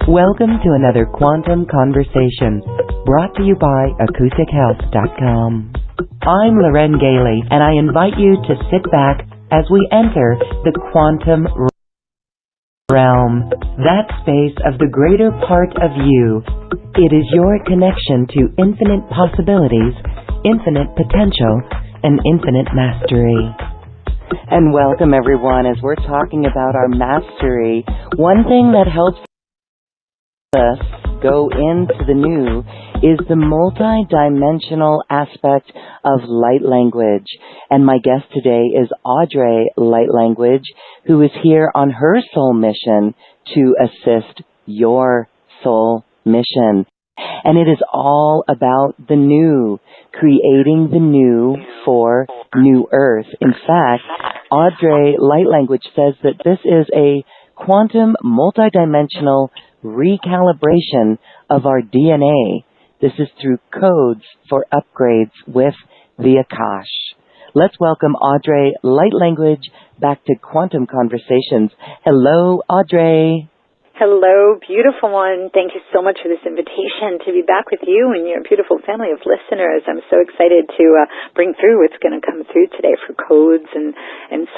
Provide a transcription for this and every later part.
Welcome to another Quantum Conversation, brought to you by AcousticHealth.com. I'm Loren Gailey, and I invite you to sit back as we enter the quantum realm, that space of the greater part of you. It is your connection to infinite possibilities, infinite potential, and infinite mastery. And welcome, everyone, as we're talking about our mastery. One thing that helps us go into the new is the multidimensional aspect of light language. And my guest today is Audrey Light Language, who is here on her soul mission to assist your soul mission. And it is all about the new, creating the new for New Earth. In fact, Audrey Light Language says that this is a quantum multidimensional recalibration of our DNA. This is through codes for upgrades with the Akash. Let's welcome Audrey Light Language back to Quantum Conversations. Hello, Audrey. Hello, beautiful one. Thank you so much for this invitation to be back with you and your beautiful family of listeners. I'm so excited to bring through what's going to come through today for codes and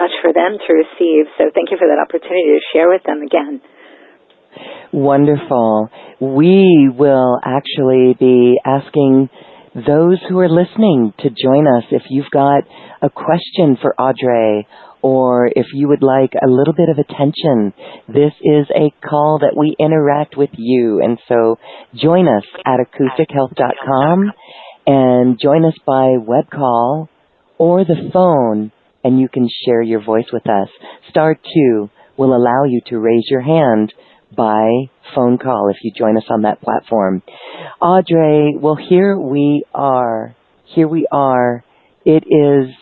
such for them to receive. So thank you for that opportunity to share with them again. Wonderful. We will actually be asking those who are listening to join us. If you've got a question for Audrey, or if you would like a little bit of attention, this is a call that we interact with you. And so join us at AcousticHealth.com and join us by web call or the phone, and you can share your voice with us. *2 will allow you to raise your hand by phone call if you join us on that platform. Audrey, well, here we are. It is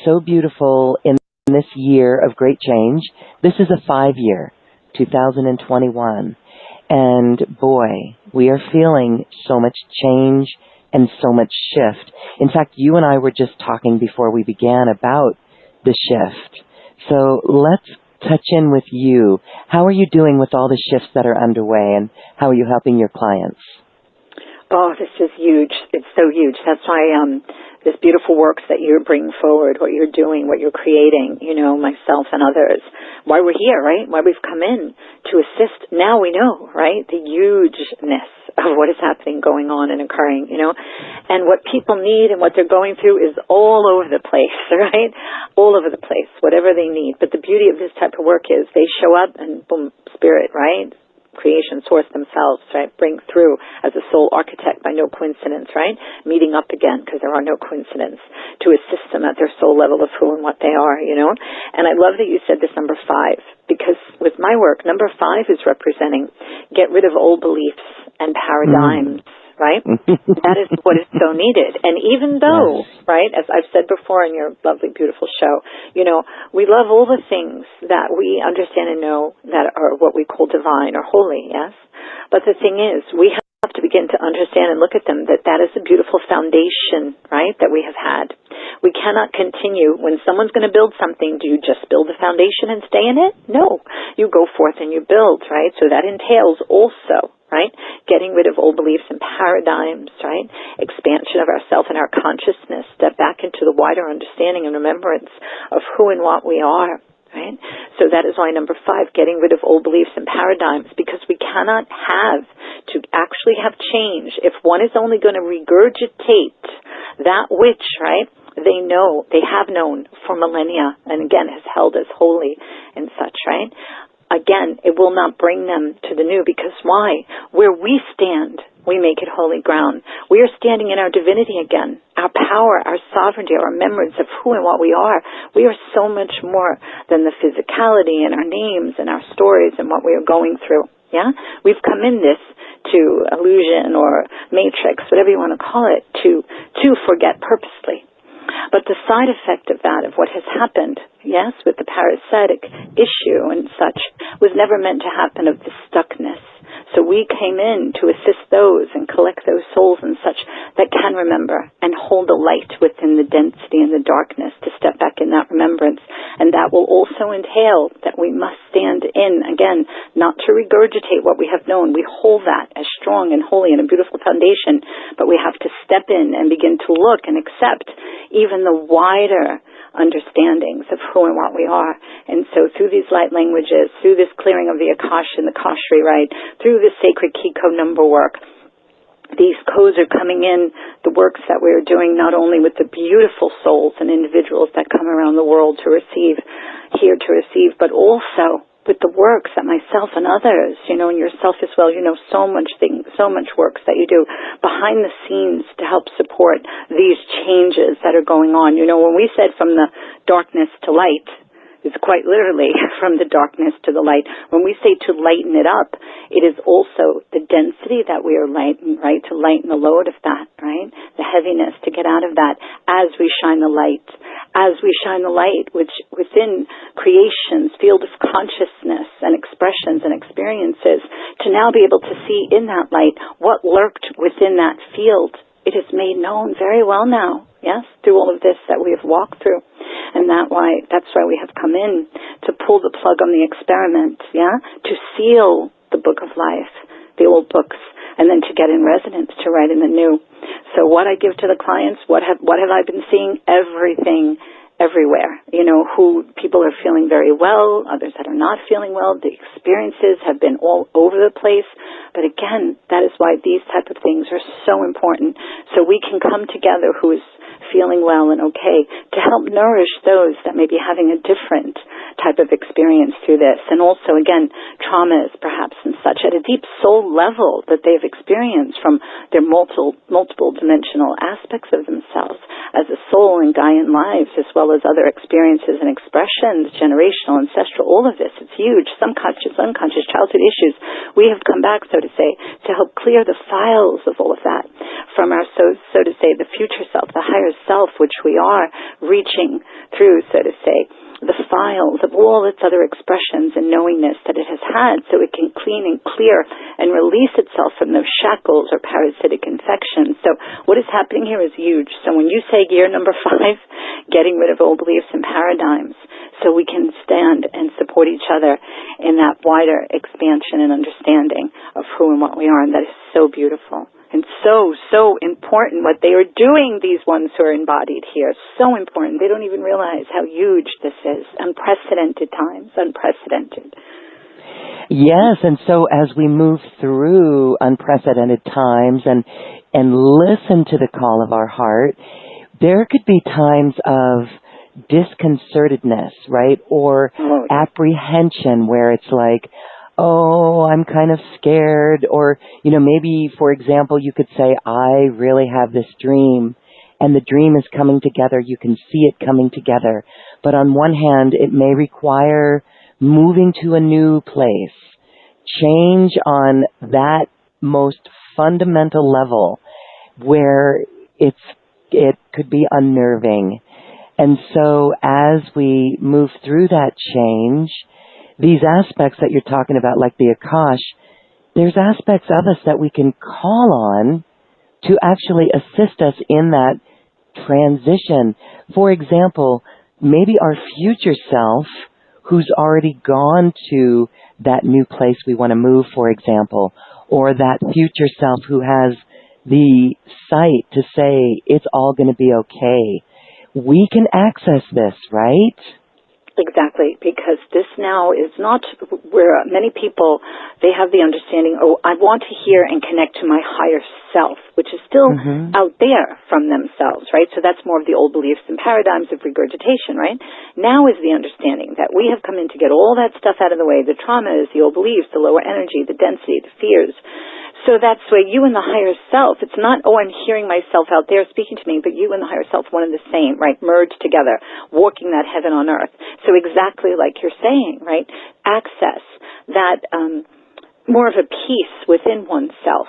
so beautiful in this year of great change. This is a 5-year, 2021. And boy, we are feeling so much change and so much shift. In fact, you and I were just talking before we began about the shift. So let's touch in with you. How are you doing with all the shifts that are underway, and how are you helping your clients? Oh, this is huge. It's so huge. That's why this beautiful works that you're bringing forward, what you're doing, what you're creating, myself and others, why we're here, right? Why we've come in to assist. Now we know, right? The hugeness of what is happening, going on and occurring, and what people need and what they're going through is all over the place, right? All over the place, whatever they need. But the beauty of this type of work is they show up and boom, spirit, right? Creation, source themselves, right? Bring through as a soul architect by no coincidence, right? Meeting up again, because there are no coincidences, to assist them at their soul level of who and what they are, And I love that you said this number 5, because with my work, number 5 is representing get rid of old beliefs and paradigms, right? That is what is so needed. And even though, right, as I've said before in your lovely, beautiful show, we love all the things that we understand and know that are what we call divine or holy, yes? But the thing is, we have to begin to understand and look at them that is a beautiful foundation, right, that we have had. We cannot continue. When someone's going to build something, do you just build the foundation and stay in it? No. You go forth and you build, right? So that entails also, right, getting rid of old beliefs and paradigms, right, expansion of ourself and our consciousness, step back into the wider understanding and remembrance of who and what we are, right? So that is why number 5, getting rid of old beliefs and paradigms, because we cannot actually have change if one is only going to regurgitate that which, right, they have known for millennia, and again has held as holy and such, right? Again, it will not bring them to the new, because why? Where we stand, we make it holy ground. We are standing in our divinity again, our power, our sovereignty, our remembrance of who and what we are. We are so much more than the physicality and our names and our stories and what we are going through. Yeah? We've come in this to illusion or matrix, whatever you want to call it, to forget purposely. But the side effect of that, of what has happened, yes, with the parasitic issue and such, was never meant to happen, of the stuckness. So we came in to assist those and collect those souls and such that can remember and hold the light within the density and the darkness to step back in that remembrance. And that will also entail that we must stand in, again, not to regurgitate what we have known. We hold that as strong and holy and a beautiful foundation, but we have to step in and begin to look and accept even the wider understandings of who and what we are. And so through these light languages, through this clearing of the Akash and the Akash rewrite, through the sacred key code number work, these codes are coming in, the works that we're doing not only with the beautiful souls and individuals that come around the world to receive, here to receive, but also with the works that myself and others, and yourself as well, so much works that you do behind the scenes to help support these changes that are going on. When we said from the darkness to light, it's quite literally from the darkness to the light. When we say to lighten it up, it is also the density that we are lighten, right? To lighten the load of that, right? The heaviness, to get out of that as we shine the light. As we shine the light, which within creation's field of consciousness and expressions and experiences, to now be able to see in that light what lurked within that field. It is made known very well now, yes, through all of this that we have walked through. And that's why we have come in to pull the plug on the experiment, to seal the book of life, the old books, and then to get in resonance to write in the new. So what I give to the clients, what have I been seeing? Everything, everywhere. Who people are feeling very well, others that are not feeling well. The experiences have been all over the place. But again, that is why these type of things are so important. So we can come together who is feeling well and okay to help nourish those that may be having a different type of experience through this. And also, again, traumas perhaps and such at a deep soul level that they've experienced from their multiple dimensional aspects of themselves as a soul in Gaian lives, as well as other experiences and expressions, generational, ancestral, all of this. It's huge. Subconscious, unconscious, childhood issues. We have come back, so to say, to help clear the files of all of that from our, so to say, the future self, the higher self, which we are reaching through, so to say, the files of all its other expressions and knowingness that it has had, so it can clean and clear and release itself from those shackles or parasitic infections. So what is happening here is huge. So when you say year number 5, getting rid of old beliefs and paradigms, so we can stand and support each other in that wider expansion and understanding of who and what we are, and that is so beautiful. And so important what they are doing, these ones who are embodied here. So important. They don't even realize how huge this is. Unprecedented times. Unprecedented. Yes, and so as we move through unprecedented times and listen to the call of our heart, there could be times of disconcertedness, right? Or apprehension where it's like, oh, I'm kind of scared. Or, maybe, for example, you could say, I really have this dream, and the dream is coming together. You can see it coming together. But on one hand, it may require moving to a new place, change on that most fundamental level where it could be unnerving. And so as we move through that change, these aspects that you're talking about, like the Akash, there's aspects of us that we can call on to actually assist us in that transition. For example, maybe our future self who's already gone to that new place we want to move, for example, or that future self who has the sight to say it's all going to be okay. We can access this, right? Exactly, because this now is not where many people, they have the understanding, I want to hear and connect to my higher self, which is still out there from themselves, right? So that's more of the old beliefs and paradigms of regurgitation, right? Now is the understanding that we have come in to get all that stuff out of the way, the traumas, the old beliefs, the lower energy, the density, the fears. So that's where you and the higher self, it's not, I'm hearing myself out there speaking to me, but you and the higher self, one and the same, right? Merged together, walking that heaven on earth. So exactly like you're saying, right? Access that more of a peace within oneself,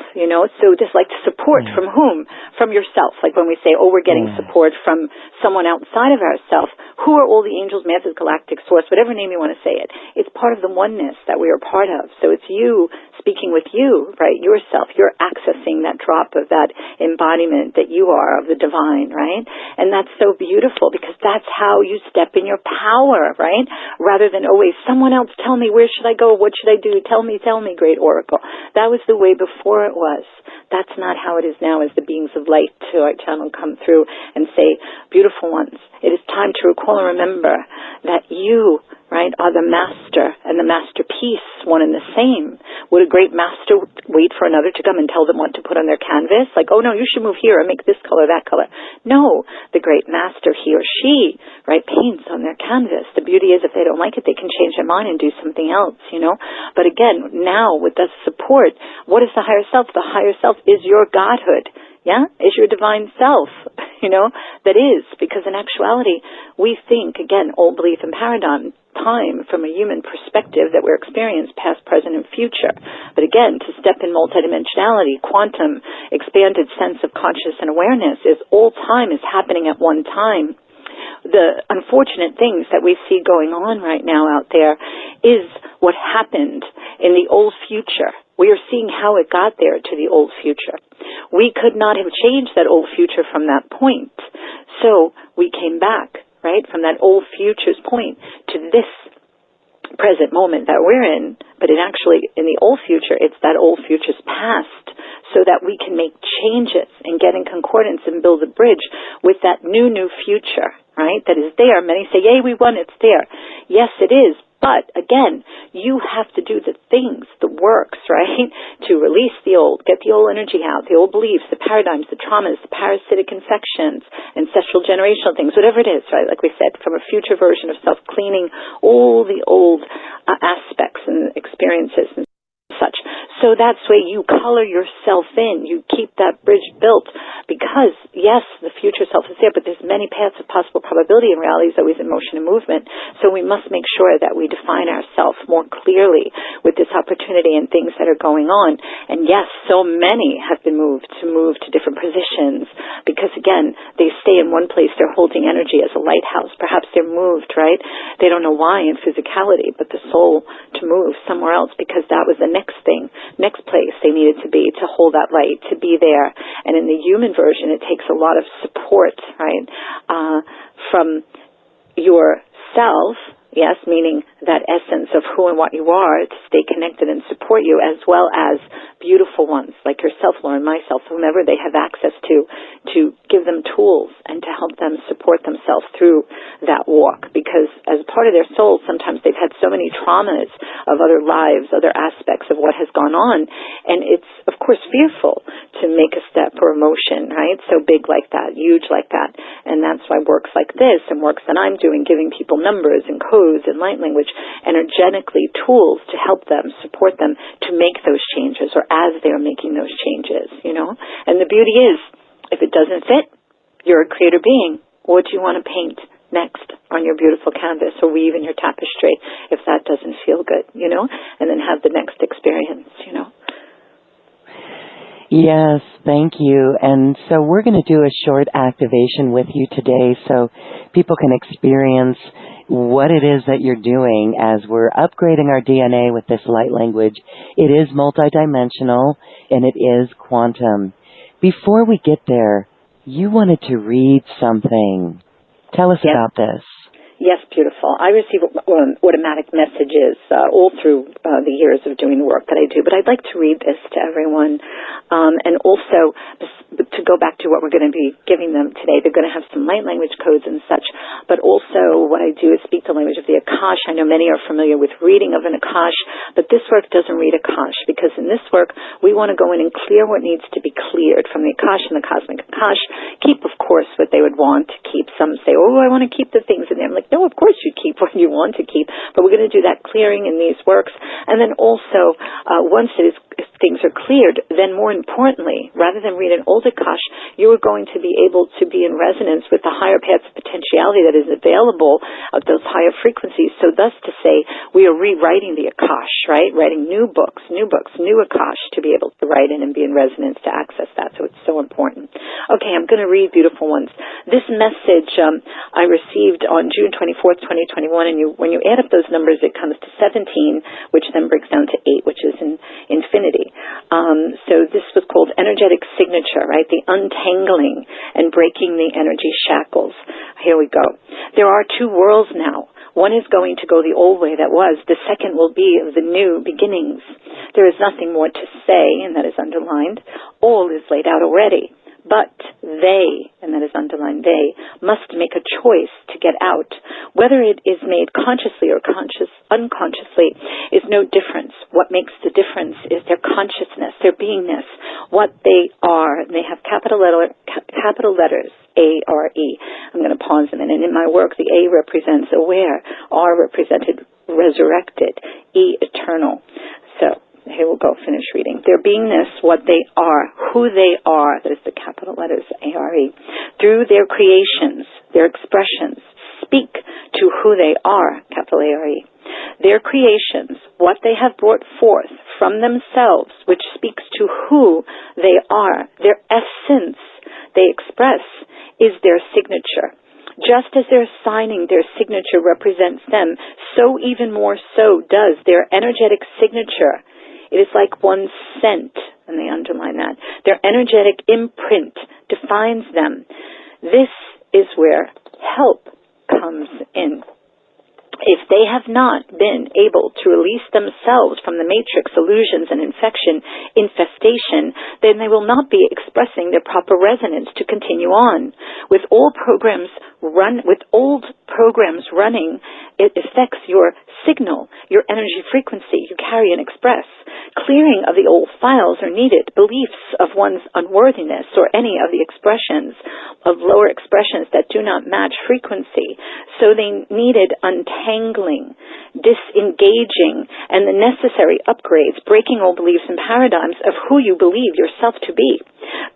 So just like support from whom? From yourself. Like when we say, we're getting support from someone outside of ourselves. Who are all the angels, masters, galactic source, whatever name you want to say it. It's part of the oneness that we are part of. So it's you speaking with you, right, yourself. You're accessing that drop of that embodiment that you are of the divine, right? And that's so beautiful because that's how you step in your power, right? Rather than always, someone else tell me, where should I go? What should I do? Tell me, great oracle. That was the way before it was. That's not how it is now as the beings of light to our channel come through and say, beautiful ones, it is time to recall and remember that you, right, are the master and the masterpiece, one and the same. Would a great master wait for another to come and tell them what to put on their canvas? Like, oh no, you should move here and make this color, that color. No, the great master, he or she, right, paints on their canvas. The beauty is if they don't like it, they can change their mind and do something else, you know. But again, now with the support, what is the higher self? The higher self is your godhood. Yeah, is your divine self, you know, that is, because in actuality, we think, again, old belief and paradigm, time from a human perspective that we're experiencing past, present, and future. But again, to step in multidimensionality, quantum, expanded sense of consciousness and awareness is all time is happening at one time. The unfortunate things that we see going on right now out there is what happened in the old future. We are seeing how it got there to the old future. We could not have changed that old future from that point. So we came back, right, from that old future's point to this present moment that we're in. But it actually, in the old future, it's that old future's past, so that we can make changes and get in concordance and build a bridge with that new future, right, that is there. Many say, yay, we won, it's there. Yes, it is. But, again, you have to do the things, the works, right, to release the old, get the old energy out, the old beliefs, the paradigms, the traumas, the parasitic infections, ancestral generational things, whatever it is, right, like we said, from a future version of self-cleaning all the old aspects and experiences and such. So that's where you color yourself in. You keep that bridge built because, yes, the future self is there, but there's many paths of possible probability, and reality is always in motion and movement. So we must make sure that we define ourselves more clearly with this opportunity and things that are going on. And yes, so many have been moved to different positions because, again, they stay in one place. They're holding energy as a lighthouse. Perhaps they're moved, right? They don't know why in physicality, but the soul to move somewhere else because that was the next thing, next place they needed to be to hold that light, to be there. And in the human version, it takes a lot of support, right, from yourself, yes, meaning that essence of who and what you are to stay connected and support you, as well as beautiful ones like yourself, Lauren, myself, whomever they have access to give them tools and to help them support themselves through that walk. Because as part of their soul, sometimes they've had so many traumas of other lives, other aspects of what has gone on, and it's, of course, fearful to make a step or a motion, right, so big like that, huge like that. And that's why works like this and works that I'm doing, giving people numbers and codes and light language, energetically tools to help them, support them to make those changes, or as they're making those changes, you know. And the beauty is, if it doesn't fit, you're a creator being. What do you want to paint next on your beautiful canvas or weave in your tapestry if that doesn't feel good, you know, and then have the next experience, you know. Yes, thank you. And so we're going to do a short activation with you today so people can experience what it is that you're doing as we're upgrading our DNA with this light language. It is multidimensional and it is quantum. Before we get there, you wanted to read something. Tell us about this. Yes, beautiful. I receive automatic messages all through the years of doing the work that I do, but I'd like to read this to everyone. And also, to go back to what we're going to be giving them today, they're going to have some light language codes and such, but also what I do is speak the language of the Akash. I know many are familiar with reading of an Akash, but this work doesn't read Akash, because in this work, we want to go in and clear what needs to be cleared from the Akash and the cosmic Akash. Keep, of course, what they would want to keep. Some say, oh, I want to keep the things in there. I'm like, no, of course you keep what you want to keep, but we're going to do that clearing in these works. And then also, once things are cleared, then more importantly, rather than read an old Akash, you are going to be able to be in resonance with the higher paths of potentiality that is available of those higher frequencies. So thus to say, we are rewriting the Akash, right? Writing new books, new Akash to be able to write in and be in resonance to access that. So it's so important. Okay, I'm going to read, beautiful ones. This message I received on June 24th, 2021, and when you add up those numbers, it comes to 17, which then breaks down to 8, which is infinity. So this was called energetic signature, right? The untangling and breaking the energy shackles. Here we go. There are two worlds now. One is going to go the old way that was. The second will be of the new beginnings. There is nothing more to say, and that is underlined. All is laid out already. But they, and that is underlined, they must make a choice to get out. Whether it is made consciously or unconsciously is no difference. What makes the difference is their consciousness, their beingness, what they are. And they have capital letters, A-R-E. I'm going to pause a minute. In my work, the A represents aware, R represented resurrected, E eternal. So here we'll go, finish reading. Their beingness, what they are, who they are, that is the capital letters, A-R-E, through their creations, their expressions, speak to who they are, capital A-R-E. Their creations, what they have brought forth from themselves, which speaks to who they are, their essence they express, is their signature. Just as their signing, their signature represents them, so even more so does their energetic signature. It is like one's scent, and they underline that. Their energetic imprint defines them. This is where help comes in. If they have not been able to release themselves from the matrix illusions and infestation, then they will not be expressing their proper resonance to continue on. With old programs running, it affects your signal, your energy frequency you carry and express. Clearing of the old files are needed. Beliefs of one's unworthiness or any of the expressions of lower expressions that do not match frequency. So they needed untangling, disengaging, and the necessary upgrades, breaking old beliefs and paradigms of who you believe yourself to be,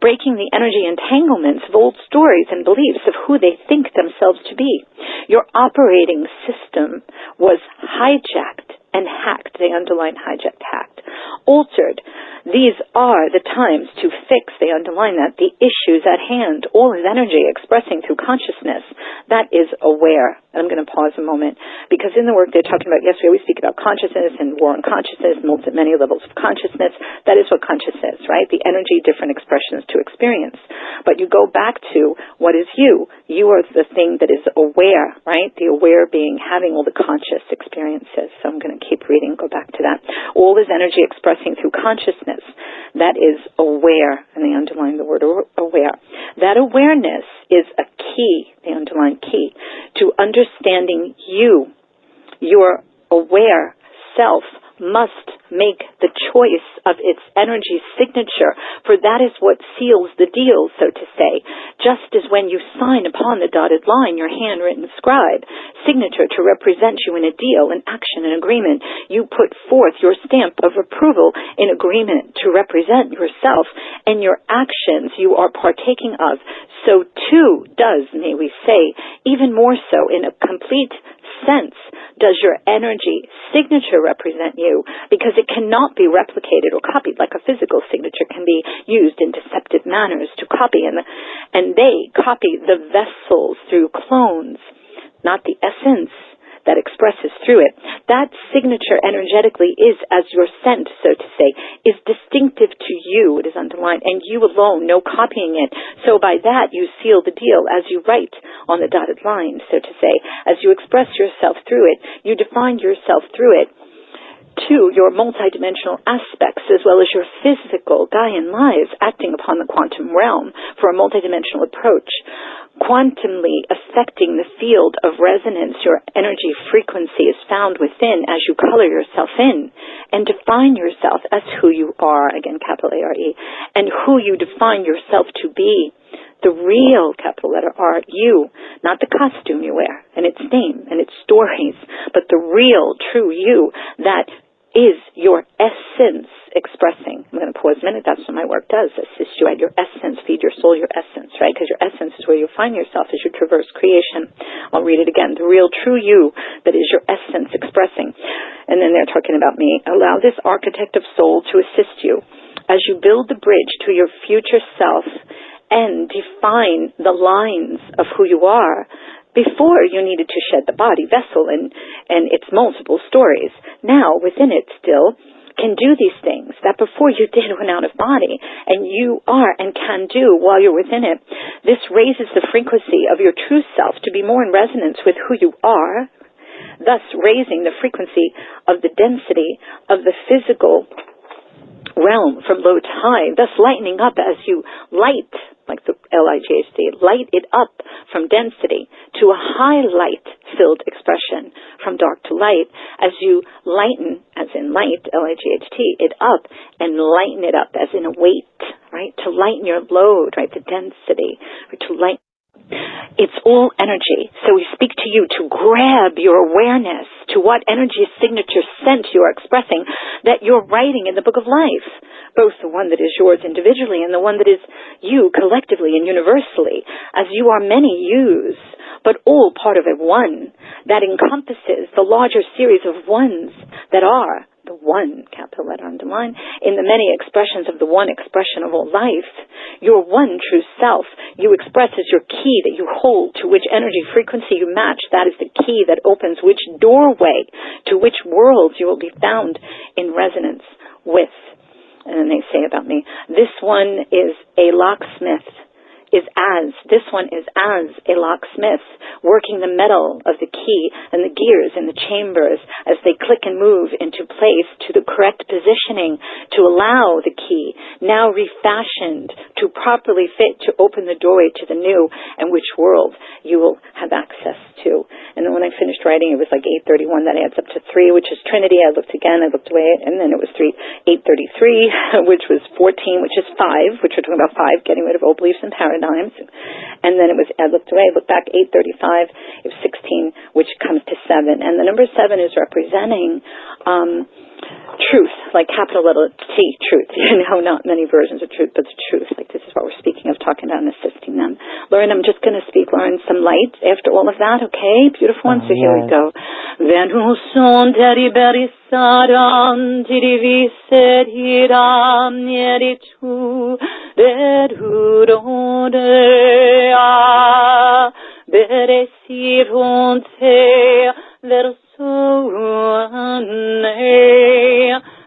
breaking the energy entanglements of old stories and beliefs of who they think themselves to be. Your operating system was hijacked and hacked. They underline hijacked, hacked, altered. These are the times to fix, they underline that, the issues at hand. All is energy expressing through consciousness. That is aware. I'm going to pause a moment, because in the work they're talking about, yes, we always speak about consciousness and war on consciousness, many levels of consciousness. That is what consciousness is, right? The energy, different expressions to experience. But you go back to what is you. You are the thing that is aware, right? The aware being having all the conscious experiences. So I'm going to keep reading, go back to that. All is energy expressing through consciousness. That is aware, and they underline the word aware. That awareness is a key, they underline key, to understanding you. Your aware self must make the choice of its energy signature, for that is what seals the deal, so to say. Just as when you sign upon the dotted line your handwritten scribe signature to represent you in a deal, an action, an agreement, you put forth your stamp of approval in agreement to represent yourself, and your actions you are partaking of. So too does, may we say, even more so in a complete sense, does your energy signature represent you, because it cannot be replicated or copied like a physical signature can be used in deceptive manners to copy, and they copy the vessels through clones, not the essence that expresses through it. That signature energetically is as your scent, so to say, is distinctive to you. It is underlined, and you alone, no copying it. So by that you seal the deal as you write on the dotted line, so to say. As you express yourself through it, you define yourself through it to your multidimensional aspects, as well as your physical Gaian lives, acting upon the quantum realm for a multidimensional approach, quantumly affecting the field of resonance. Your energy frequency is found within as you color yourself in and define yourself as who you are, again, capital A-R-E, and who you define yourself to be. The real, capital letter R, you, not the costume you wear and its name and its stories, but the real, true you that is your essence expressing. I'm going to pause a minute. That's what my work does. Assist you at your essence, feed your soul your essence, right? Because your essence is where you find yourself as you traverse creation. I'll read it again. The real, true you that is your essence expressing. And then they're talking about me. Allow this architect of soul to assist you as you build the bridge to your future self and define the lines of who you are before you needed to shed the body vessel and its multiple stories. Now, within it still can do these things that before you did when out of body, and you are and can do while you're within it. This raises the frequency of your true self to be more in resonance with who you are, thus raising the frequency of the density of the physical realm from low to high, thus lightening up as you light, like the L-I-G-H-T, light it up from density to a high light-filled expression from dark to light, as you lighten, as in light, L-I-G-H-T, it up, and lighten it up as in a weight, right? To lighten your load, right? The density, or to lighten. It's all energy. So we speak to you to grab your awareness to what energy signature scent you are expressing that you're writing in the book of life, both the one that is yours individually and the one that is you collectively and universally, as you are many yous, but all part of a one that encompasses the larger series of ones that are the one, capital letter underline, in the many expressions of the one expression of all life. Your one true self you express as your key that you hold, to which energy frequency you match. That is the key that opens which doorway to which worlds you will be found in resonance with. And then they say about me, this one is a locksmith, this one is as a locksmith, working the metal of the key and the gears in the chambers as they click and move into place to the correct positioning to allow the key, now refashioned to properly fit to open the doorway to the new and which world you will have access to. And then when I finished writing, it was like 8:31. That adds up to 3, which is Trinity. I looked again, I looked away, and then it was 8:33, which was 14, which is 5, which we're talking about 5, getting rid of old beliefs and paradigms. And then I looked away, looked back, 8:35, it was 16, which comes to 7. And the number 7 is representing truth, like capital letter T, truth. Not many versions of truth, but the truth. Like this is what we're speaking of, talking about and assisting them. Lauren, I'm just going to speak, Lauren, some light after all of that, okay? Beautiful one. So here we go. Venuson teriberi saran tiriviser hiram yeritu derudodea beresirunte versoane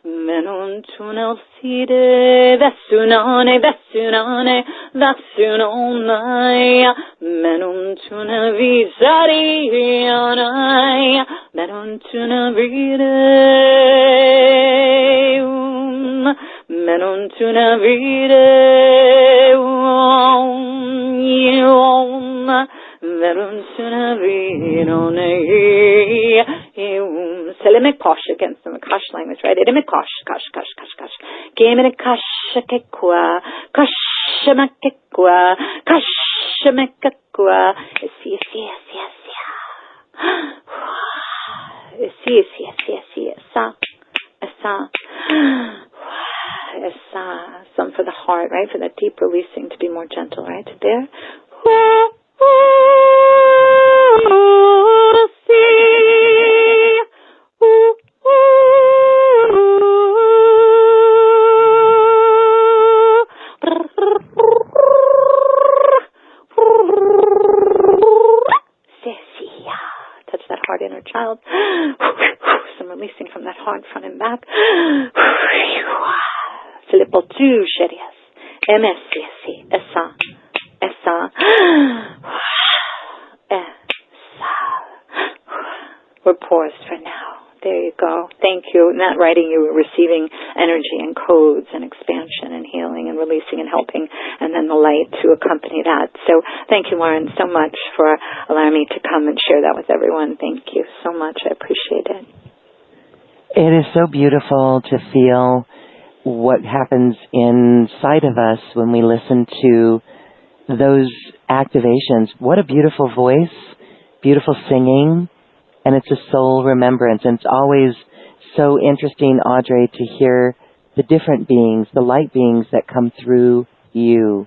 menon tunel side vesunane menon tunel visariane menon tunel videum menon tunel videum menon tunel videum. Selimicosh against the Akash language, right? Edimicosh, kash. Geminikosh kashmakekwa. Esa. Some for the heart, right? For that deep releasing to be more gentle, right? There. Touch that heart inner child. Some releasing from that heart, front and back. Filipotu sherias. MSCSC. Esa. We're paused for now. There you go. Thank you. In that writing, you were receiving energy and codes and expansion and healing and releasing and helping, and then the light to accompany that. So thank you, Lauren, so much for allowing me to come and share that with everyone. Thank you so much. I appreciate it. It is so beautiful to feel what happens inside of us when we listen to those activations. What a beautiful voice, beautiful singing, and it's a soul remembrance. And it's always so interesting, Audrey, to hear the different beings, the light beings that come through you.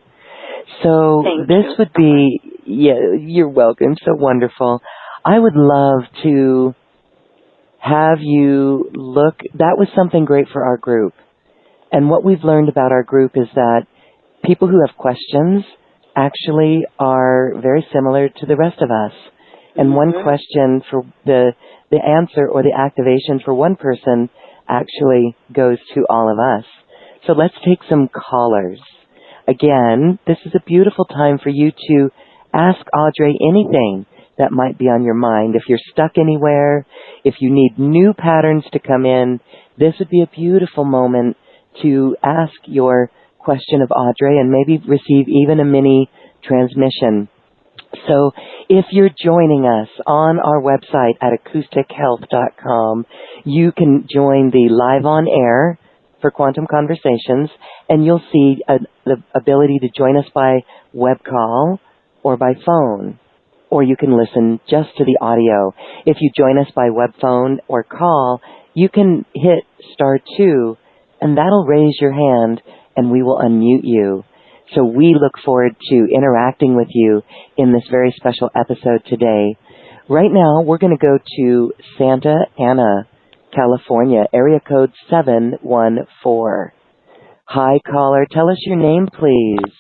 So this would be, you're welcome, so wonderful. I would love to have you look, that was something great for our group. And what we've learned about our group is that people who have questions actually are very similar to the rest of us. And one question for the answer or the activation for one person actually goes to all of us. So let's take some callers. Again, this is a beautiful time for you to ask Audrey anything that might be on your mind. If you're stuck anywhere, if you need new patterns to come in, this would be a beautiful moment to ask your question of Audrey and maybe receive even a mini transmission. So if you're joining us on our website at acoustichealth.com, you can join the live on air for Quantum Conversations, and you'll see the ability to join us by web call or by phone, or you can listen just to the audio. If you join us by web phone or call, you can hit *2, and that'll raise your hand, and we will unmute you. So we look forward to interacting with you in this very special episode today. Right now, we're going to go to Santa Ana, California, area code 714. Hi, caller. Tell us your name, please.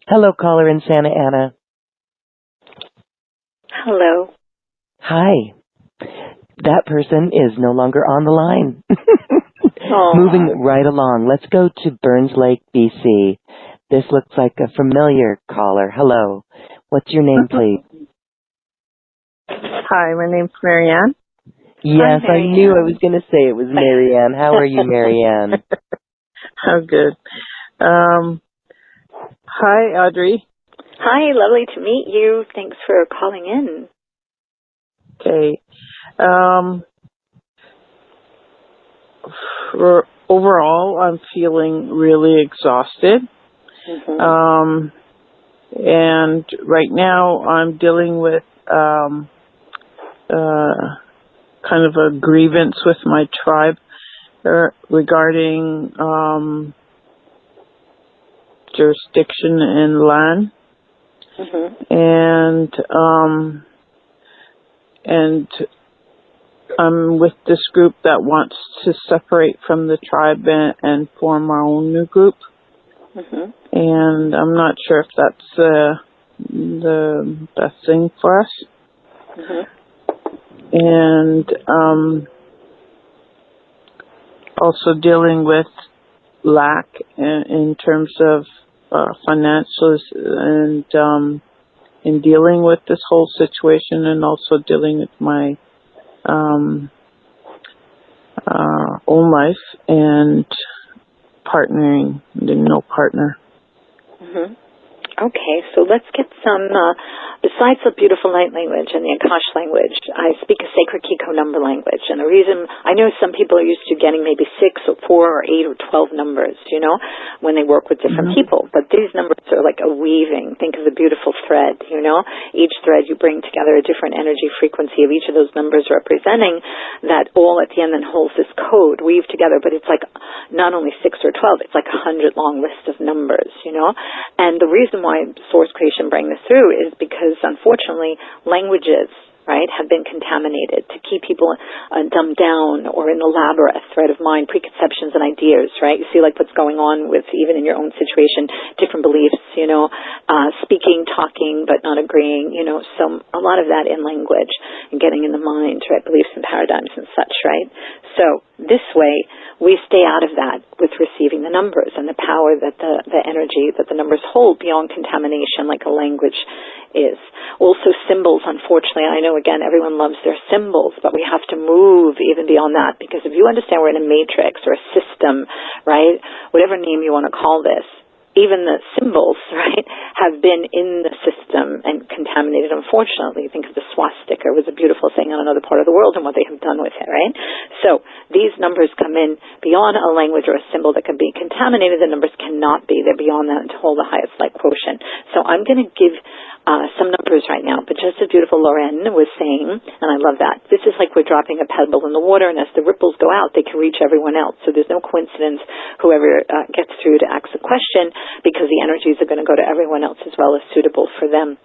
Hello, caller in Santa Ana. Hello. Hi. That person is no longer on the line. Oh. Moving right along. Let's go to Burns Lake, BC. This looks like a familiar caller. Hello. What's your name, please? Hi, my name's Marianne. Yes, Hi, I knew I was going to say it was Marianne. How are you, Marianne? I'm good. Hi, Audrey. Hi, lovely to meet you. Thanks for calling in. Okay. Overall, I'm feeling really exhausted. And right now I'm dealing with kind of a grievance with my tribe regarding jurisdiction and land. And I'm with this group that wants to separate from the tribe and form our own new group. And I'm not sure if that's the best thing for us. And also dealing with lack in terms of financials and in dealing with this whole situation, and also dealing with my own life and partnering, no partner. Okay, so let's get some, besides the beautiful light language and the Akash language, I speak a sacred Kiko number language. And the reason, I know some people are used to getting maybe 6 or 4 or 8 or 12 numbers, you know, when they work with different people. But these numbers are like a weaving. Think of the beautiful thread, you know. Each thread you bring together a different energy frequency of each of those numbers representing that all at the end then holds this code, weave together. But it's like not only 6 or 12, it's like 100 long list of numbers, you know. And the reason why Source Creation bring this through is because, unfortunately, languages, right, have been contaminated to keep people dumbed down or in the labyrinth, right, of mind, preconceptions and ideas, right? You see, like, what's going on with, even in your own situation, different beliefs, you know, speaking, talking, but not agreeing, you know, so a lot of that in language and getting in the mind, right, beliefs and paradigms and such, right? So this way, we stay out of that with receiving the numbers and the power that the energy that the numbers hold beyond contamination, like a language is. Also symbols, unfortunately, I know, again, everyone loves their symbols, but we have to move even beyond that, because if you understand we're in a matrix or a system, right, whatever name you want to call this, even the symbols, right, have been in the system and contaminated, unfortunately. Think of the swastika. It was a beautiful thing on another part of the world and what they have done with it, right? So these numbers come in beyond a language or a symbol that can be contaminated. The numbers cannot be. They're beyond that to hold the highest light quotient. So I'm going to give some numbers right now, but just as beautiful Lauren was saying, and I love that, this is like we're dropping a pebble in the water, and as the ripples go out, they can reach everyone else. So there's no coincidence whoever gets through to ask a question, because the energies are going to go to everyone else as well as suitable for them.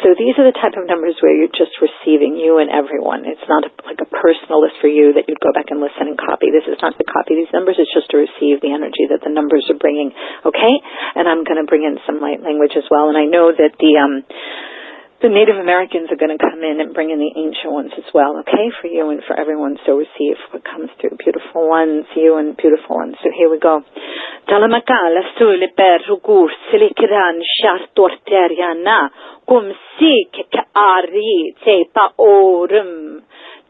So these are the type of numbers where you're just receiving, you and everyone. It's not like a personal list for you that you'd go back and listen and copy. This is not to copy these numbers. It's just to receive the energy that the numbers are bringing. Okay? And I'm going to bring in some light language as well. And I know that the Native Americans are going to come in and bring in the ancient ones as well, okay, for you and for everyone. So receive what comes through. Beautiful ones, you and beautiful ones. So here we go. Talamakala sule perrugur silikiran shartorteriana kumsik ari te pa orum.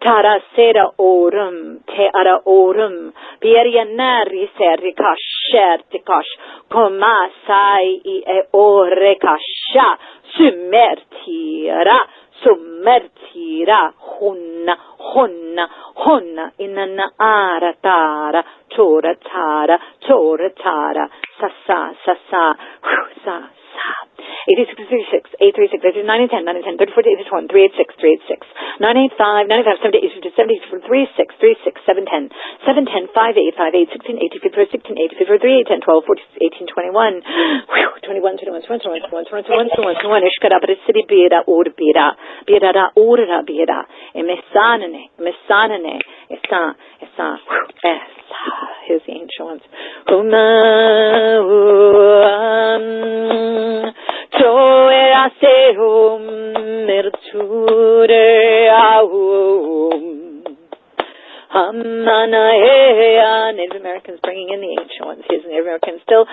Tara sera orum, te ara orum, pierianari serikash, shertikash, koma sai e orekasha, sumertira, honna, inana aratara, toratara, sasa, sa. 8636, 836, 910, 910, 34, 81, 386, 386, 985, 95, 78, 36, 36, 710, 710, 58, 58, 16, 16, 10, 12, 14, 18, 21, 21, 21, ishkarabra city bira, emesanane, esa, here's the ancient ones. Toera sehum merture aum Hamana ea. Native Americans bringing in the ancient ones. Here's Native Americans still.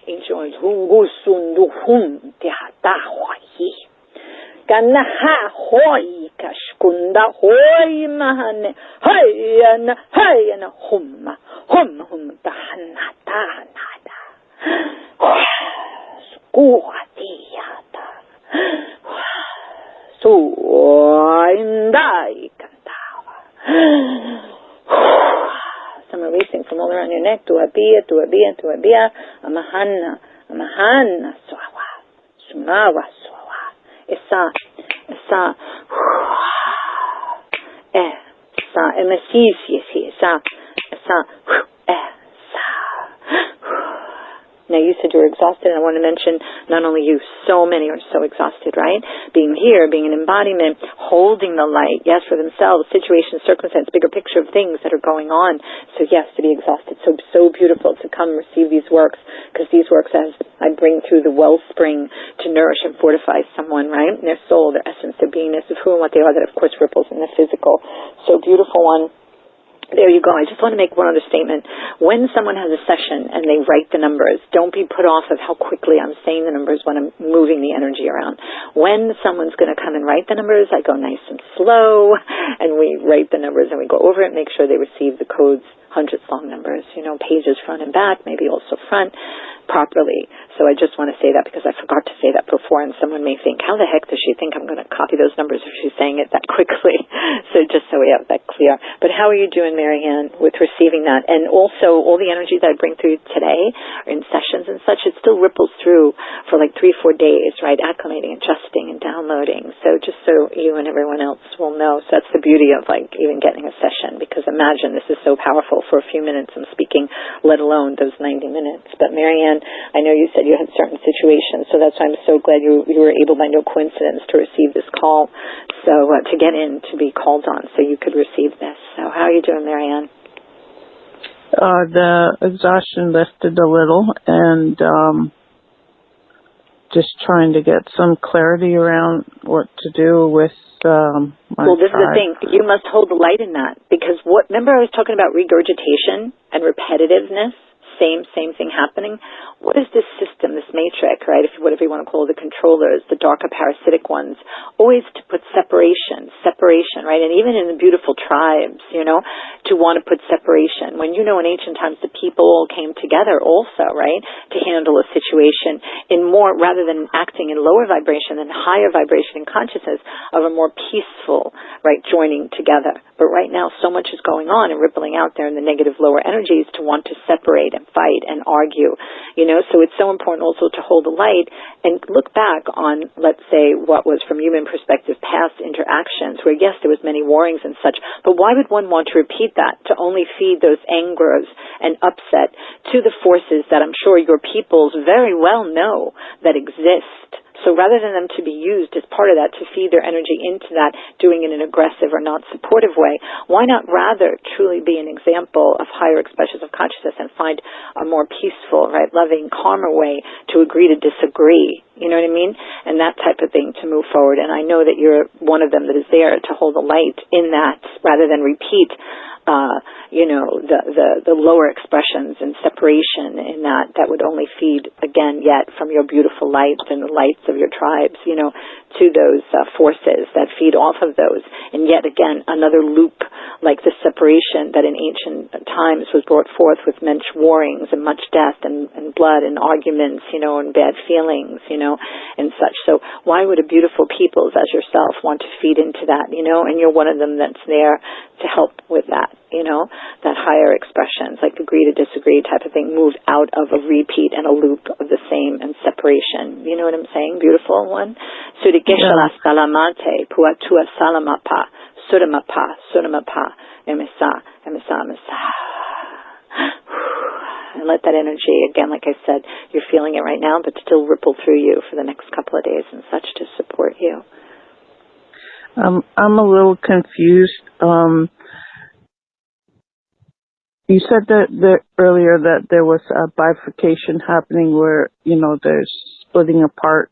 Ancient hungusundu hum tiata hoi kanaha hoi kashkunda hoi mahane hayana humma hum tahanata skuatiata so indai kantawa. Some releasing from all around your neck. Tuabia, amahana, swawa, sumawa, swawa. Esa, emasisi, esa, Now you said you were exhausted, and I want to mention not only you, so many are so exhausted, right? Being here, being an embodiment, holding the light, yes, for themselves, situations, circumstance, bigger picture of things that are going on. So yes, to be exhausted, so beautiful to come receive these works, because these works, as I bring through the wellspring to nourish and fortify someone, right? Their soul, their essence, their beingness of who and what they are, that of course ripples in the physical. So beautiful one. There you go. I just want to make one other statement. When someone has a session and they write the numbers, don't be put off of how quickly I'm saying the numbers when I'm moving the energy around. When someone's going to come and write the numbers, I go nice and slow, and we write the numbers and we go over it, make sure they receive the codes, hundreds long numbers, pages front and back, maybe also front, properly. So I just want to say that because I forgot to say that before, and someone may think, how the heck does she think I'm going to copy those numbers if she's saying it that quickly? So just so we have that clear. But how are you doing, Marianne, with receiving that? And also, all the energy that I bring through today, in sessions and such, it still ripples through for like 3-4 days, right? Acclimating, adjusting, and downloading. So just so you and everyone else will know. So that's the beauty of like even getting a session, because imagine this is so powerful. For a few minutes I'm speaking, let alone those 90 minutes. But Marianne, I know you said you had certain situations, so that's why I'm so glad you were able by no coincidence to receive this call, so to get in, to be called on, so you could receive this. So how are you doing, Marianne? The exhaustion lifted a little, and just trying to get some clarity around what to do with my Well, this is the thing. You must hold the light in that, because remember I was talking about regurgitation and repetitiveness? same thing happening. What is this system, this matrix, right, if whatever you want to call the controllers, the darker parasitic ones, always to put separation, right? And even in the beautiful tribes, to want to put separation. When in ancient times the people all came together also, right, to handle a situation in more, rather than acting in lower vibration and higher vibration and consciousness, of a more peaceful, right, joining together. But right now so much is going on and rippling out there in the negative lower energies to want to separate and fight and argue, so it's so important also to hold the light and look back on, let's say, what was from human perspective past interactions where yes, there was many warrings and such, but why would one want to repeat that, to only feed those angers and upset to the forces that I'm sure your peoples very well know that exist? So rather than them to be used as part of that to feed their energy into that, doing it in an aggressive or not supportive way, why not rather truly be an example of higher expressions of consciousness and find a more peaceful, right, loving, calmer way to agree to disagree? You know what I mean? And that type of thing to move forward. And I know that you're one of them that is there to hold the light in that rather than repeat the lower expressions and separation in that would only feed, again, yet from your beautiful lights and the lights of your tribes, to those forces that feed off of those. And yet again, another loop like the separation that in ancient times was brought forth with much warrings and much death and blood and arguments, and bad feelings, and such. So why would a beautiful peoples as yourself want to feed into that, and you're one of them that's there to help with that, that higher expressions, like agree to disagree type of thing, move out of a repeat and a loop of the same and separation. You know what I'm saying? Beautiful one. Surigeshala salamate, puatua salamapa, suramapa, emisa. And let that energy, again, like I said, you're feeling it right now, but still ripple through you for the next couple of days and such to support you. I'm a little confused. You said that earlier that there was a bifurcation happening where, there's splitting apart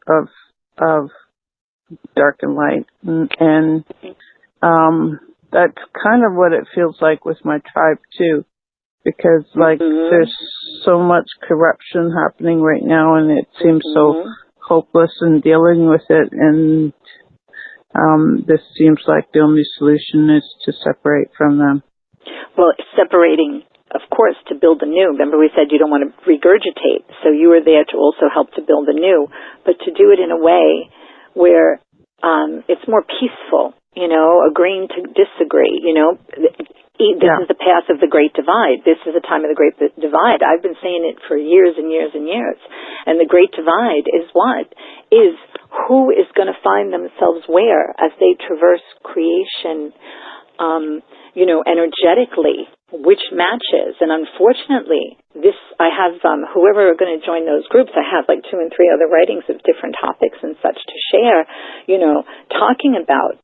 of dark and light. And that's kind of what it feels like with my tribe too. Because there's so much corruption happening right now and it seems so hopeless in dealing with it, and this seems like the only solution is to separate from them. Well, separating, of course, to build the new. Remember we said you don't want to regurgitate, so you were there to also help to build the new, but to do it in a way where it's more peaceful, agreeing to disagree, This is the path of the Great Divide. This is the time of the Great Divide. I've been saying it for years and years and years. And the Great Divide is what? Is who is going to find themselves where as they traverse creation, energetically, which matches. And unfortunately, I have, whoever are going to join those groups, I have like 2 and 3 other writings of different topics and such to share, talking about,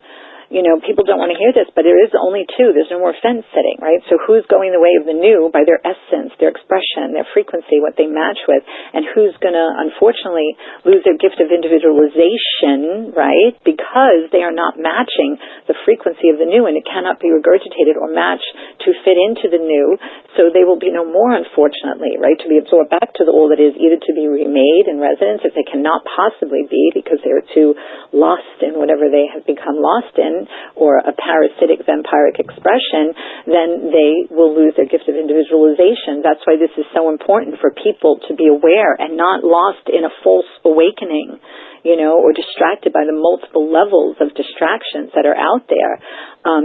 people don't want to hear this, but there is only 2. There's no more fence sitting, right? So who's going the way of the new by their essence, their expression, their frequency, what they match with, and who's going to, unfortunately, lose their gift of individualization, right? Because they are not matching the frequency of the new, and it cannot be regurgitated or matched to fit into the new, so they will be no more, unfortunately, right? To be absorbed back to the all that is, either to be remade in resonance, if they cannot possibly be, because they are too lost in whatever they have become lost in, or a parasitic vampiric expression, then they will lose their gift of individualization. That's why this is so important for people to be aware and not lost in a false awakening, or distracted by the multiple levels of distractions that are out there,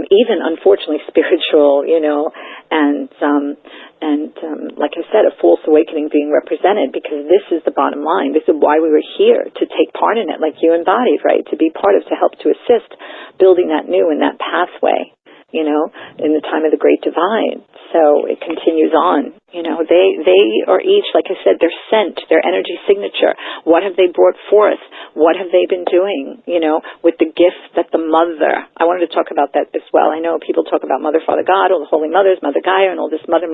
even unfortunately spiritual, and like I said, a false awakening being represented, because this is the bottom line. This is why we were here, to take part in it, like you embodied, right? To be part of, to help to assist building that new and that pathway, in the time of the Great Divide. So it continues on. They are each, like I said, they're sent, their energy signature. What have they brought forth? What have they been doing, with the gift that the mother, I wanted to talk about that as well. I know people talk about Mother, Father, God, all the Holy Mothers, Mother Gaia, and all this mother.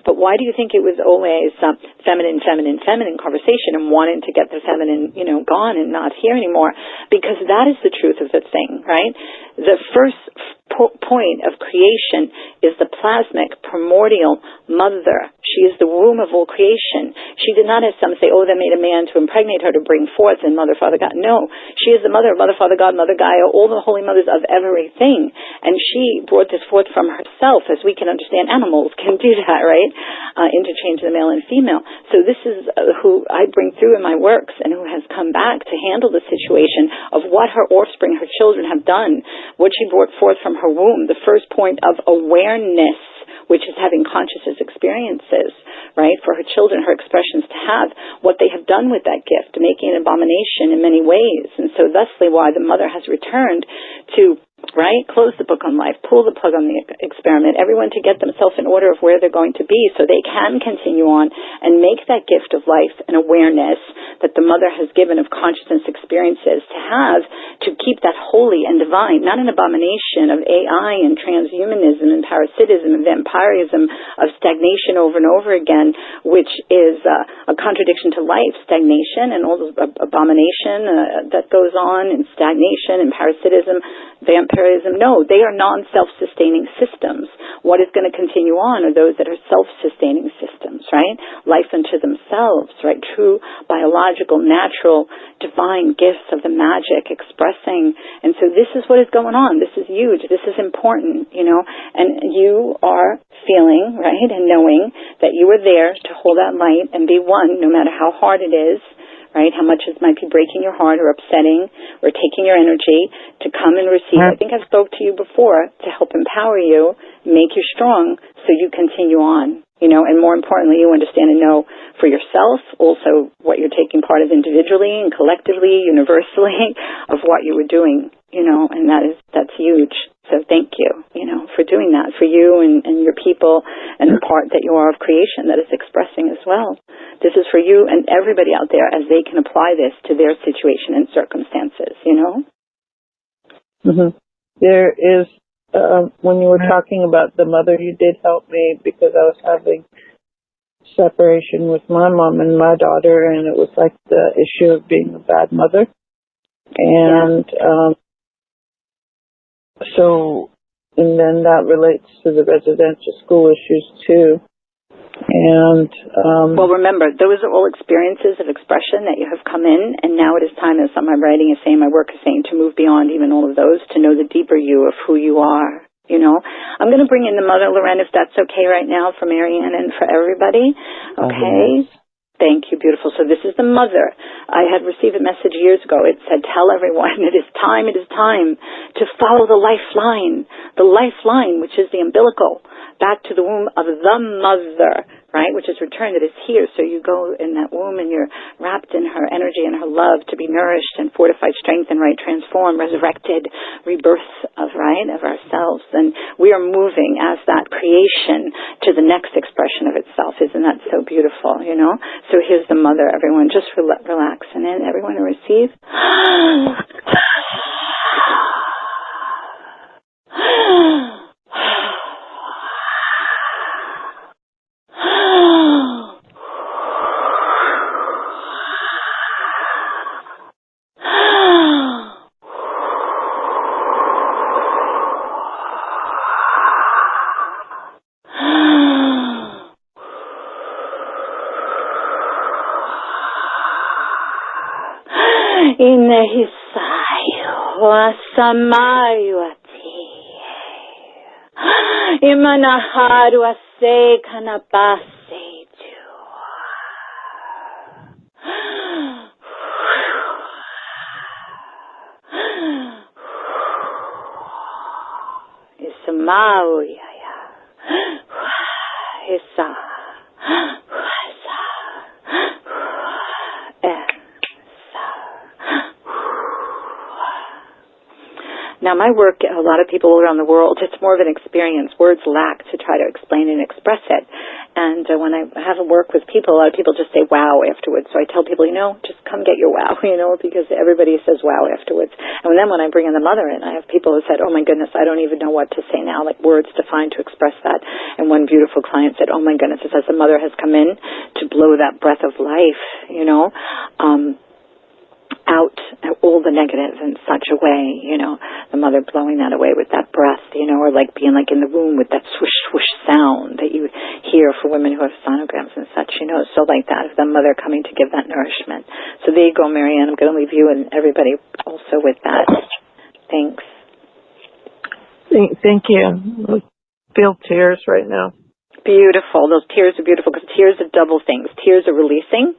But why do you think it was always feminine conversation and wanting to get the feminine, gone and not here anymore? Because that is the truth of the thing, right? The first point of creation is the plasmic, primordial mother. She is the womb of all creation. She did not, as some say, oh, that made a man to impregnate her to bring forth and Mother, Father, God. No, she is the mother of Mother, Father, God, Mother Gaia, all the holy mothers of everything. And she brought this forth from herself, as we can understand animals can do that, right? Interchange the male and female. So this is who I bring through in my works and who has come back to handle the situation of what her offspring, her children have done, what she brought forth from her womb, the first point of awareness, which is having consciousness experiences, right, for her children, her expressions, to have what they have done with that gift, making an abomination in many ways. And so thusly why the mother has returned to, right, close the book on life, pull the plug on the experiment, everyone to get themselves in order of where they're going to be so they can continue on and make that gift of life and awareness that the mother has given of consciousness experiences to have, to keep that holy and divine, not an abomination of AI and transhumanism and parasitism and vampirism, of stagnation over and over again, which is a contradiction to life, stagnation and all the abomination that goes on, and stagnation and parasitism, vampirism. No, they are non-self-sustaining systems. What is going to continue on are those that are self-sustaining systems, right? Life unto themselves, right? True, biological, natural, divine gifts of the magic expressing. And so this is what is going on. This is huge. This is important, you know. And you are feeling, right, and knowing that you are there to hold that light and be one, no matter how hard it is, right, how much it might be breaking your heart or upsetting or taking your energy, to come and receive. I think I've spoke to you before to help empower you, make you strong so you continue on, you know, and more importantly, you understand and know for yourself also what you're taking part of individually and collectively, universally, of what you were doing, you know, and that's huge. So thank you, you know, for doing that, for you and your people and the part that you are of creation that is expressing as well. This is for you and everybody out there as they can apply this to their situation and circumstances, you know? Mm-hmm. There is, when you were talking about the mother, you did help me because I was having separation with my mom and my daughter, and it was like the issue of being a bad mother. And, and then that relates to the residential school issues too. And well, remember, those are all experiences of expression that you have come in, and now it is time, as some of my writing is saying, my work is saying, to move beyond even all of those, to know the deeper you of who you are. You know, I'm going to bring in the mother, Loren, if that's okay right now, for Marianne and for everybody. Okay. Thank you, beautiful. So this is the mother. I had received a message years ago. It said, tell everyone it is time to follow the lifeline, which is the umbilical, back to the womb of the mother, right, which is returned. It is here. So you go in that womb and you're wrapped in her energy and her love to be nourished and fortified, strengthened, right, transformed, resurrected, rebirth of, right, of ourselves. And we are moving as that creation to the next expression of itself. Isn't that so beautiful, you know? So here's the mother, everyone. Just relax. And then everyone to receive. Inehisayu asamayu ati imanaharu ase kanabase tu isamau yaya isa. Now, my work, a lot of people around the world, it's more of an experience. Words lack to try to explain and express it. And when I have a work with people, a lot of people just say wow afterwards. So I tell people, you know, just come get your wow, you know, because everybody says wow afterwards. And then when I bring in the mother in, I have people who said, oh my goodness, I don't even know what to say now, like words to find to express that. And one beautiful client said, oh my goodness, it's as the mother has come in to blow that breath of life, you know, out all the negative in such a way, the mother blowing that away with that breath, or like being like in the womb with that swoosh, swoosh sound that you hear for women who have sonograms and such, so like that, the mother coming to give that nourishment. So there you go, Marianne. I'm going to leave you and everybody also with that. Thanks. Thank you. I feel tears right now. Beautiful. Those tears are beautiful because tears are double things. Tears are releasing,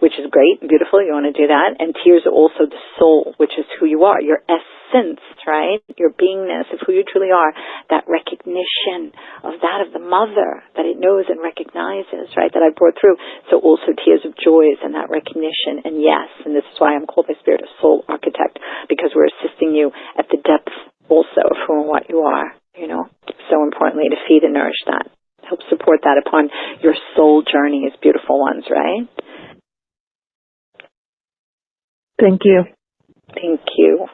which is great and beautiful. You want to do that. And tears are also the soul, which is who you are, your essence, right? Your beingness of who you truly are. That recognition of that of the mother that it knows and recognizes, right? That I brought through. So also tears of joys and that recognition. And yes, and this is why I'm called by Spirit a soul architect, because we're assisting you at the depth also of who and what you are, so importantly to feed and nourish that. Help support that upon your soul journey as beautiful ones, right? Thank you. Thank you.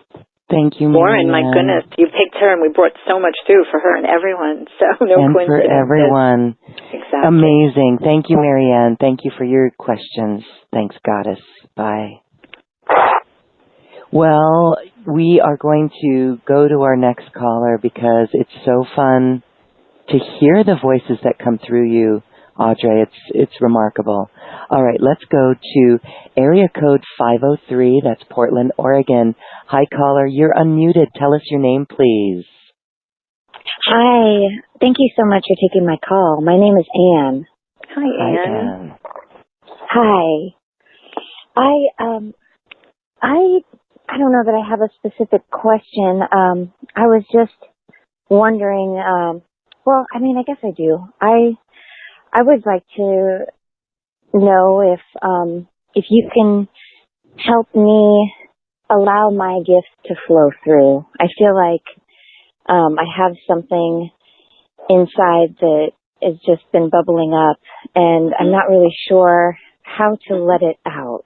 Thank you, Lauren, my Marianne. goodness, you picked her and we brought so much through for her and everyone. So no and coincidence. For everyone. Exactly. Amazing. Thank you, Marianne. Thank you for your questions. Thanks, Goddess. Bye. Well, we are going to go to our next caller because it's so fun to hear the voices that come through you, Audrey. It's remarkable. All right, let's go to area code 503. That's Portland, Oregon. Hi, caller. You're unmuted. Tell us your name, please. Hi. Thank you so much for taking my call. My name is Anne. Hi, Anne. Hi. I don't know that I have a specific question. I was just wondering, I guess I do. I would like to know if you can help me allow my gifts to flow through. I feel like I have something inside that has just been bubbling up, and I'm not really sure how to let it out.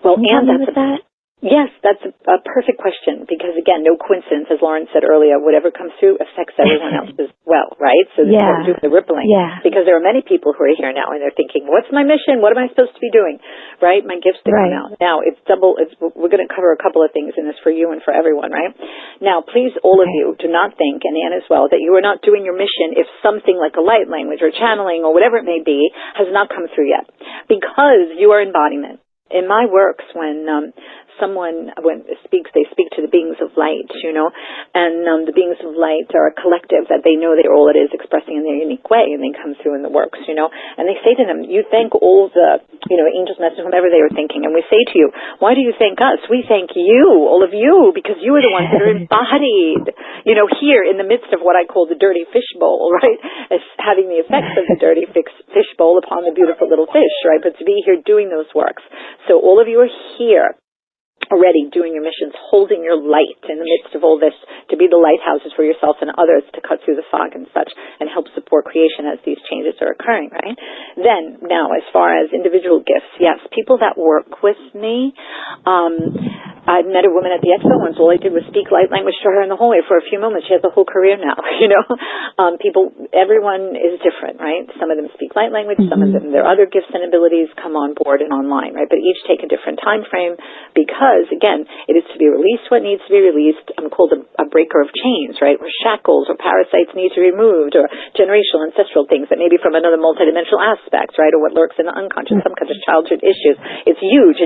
Well, can you Anne, help me with that? Yes, that's a perfect question because, again, no coincidence, as Lauren said earlier, whatever comes through affects everyone else as well, right? So this is what we're doing, the rippling. Yeah. Because there are many people who are here now and they're thinking, what's my mission? What am I supposed to be doing? Right? My gifts to come out. Now, we're going to cover a couple of things in this for you and for everyone, right? Now, please, all of you, do not think, and Anne as well, that you are not doing your mission if something like a light language or channeling or whatever it may be has not come through yet. Because you are embodiment. In my works, when someone they speak to the beings of light, and the beings of light are a collective that they know they're all it is expressing in their unique way, and they come through in the works, and they say to them, you thank all the, angels, messengers, whomever they were thinking, and we say to you, why do you thank us? We thank you, all of you, because you are the ones that are embodied, here in the midst of what I call the dirty fishbowl, right, as having the effects of the dirty fishbowl upon the beautiful little fish, right, but to be here doing those works. So all of you are here already doing your missions, holding your light in the midst of all this, to be the lighthouses for yourself and others, to cut through the fog and such, and help support creation as these changes are occurring, right? Then, now, as far as individual gifts, yes, people that work with me, I met a woman at the expo once. All I did was speak light language to her in the hallway for a few moments. She has a whole career now, everyone is different, right? Some of them speak light language, some of them, their other gifts and abilities come on board and online, right? But each take a different time frame because, again, it is to be released what needs to be released. I'm called a breaker of chains, right? Where shackles or parasites need to be removed, or generational, ancestral things that may be from another multidimensional aspect, right? Or what lurks in the unconscious, some kind of childhood issues. It's huge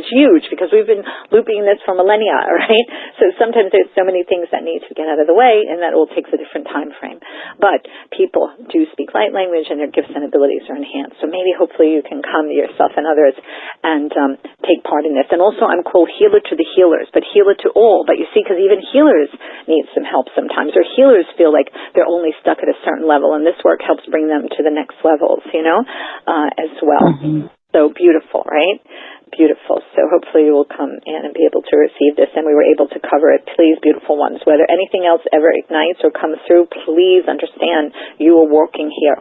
because we've been looping this for millennia, right? So sometimes there's so many things that need to get out of the way, and that all takes a different time frame. But people do speak light language, and their gifts and abilities are enhanced. So maybe, hopefully, you can come yourself and others and take part in this. And also, I'm called healer to the healers, but healer to all. But you see, because even healers need some help sometimes, or healers feel like they're only stuck at a certain level, and this work helps bring them to the next levels, as well. So beautiful, right? Beautiful. So hopefully you will come in and be able to receive this, and we were able to cover it. Please, beautiful ones, whether anything else ever ignites or comes through, please understand you are walking here,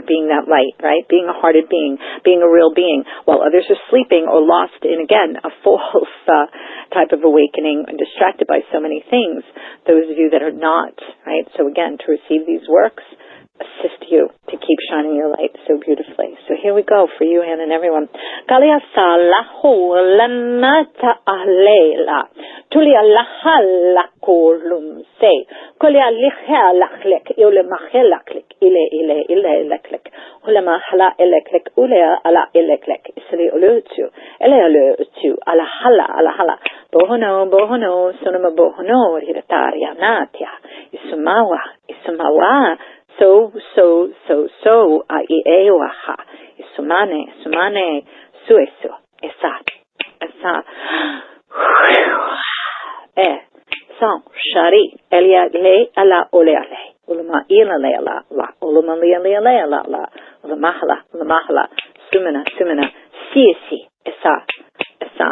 being that light, right? Being a hearted being, being a real being, while others are sleeping or lost in, again, a false type of awakening and distracted by so many things. Those of you that are not, right? So again, to receive these works, assist you to keep shining your light so beautifully. So here we go for you, Anne, and everyone. Tulia lahalak say. Kolia lihalak ile mahelak ile leklik. Hulama hala eleklik ulea ala eleklik. Isli ulutu. Ele ulutu ala hala. Bohono, sonoma bohono, hirataria natia. Isumawa. So, aiewaha. Sumane, suesu, esa, son, shari, elia le, ala, oleale, ulama ila le, la, ulama le, la, ulamahala, sumina, siesi, esa, sa.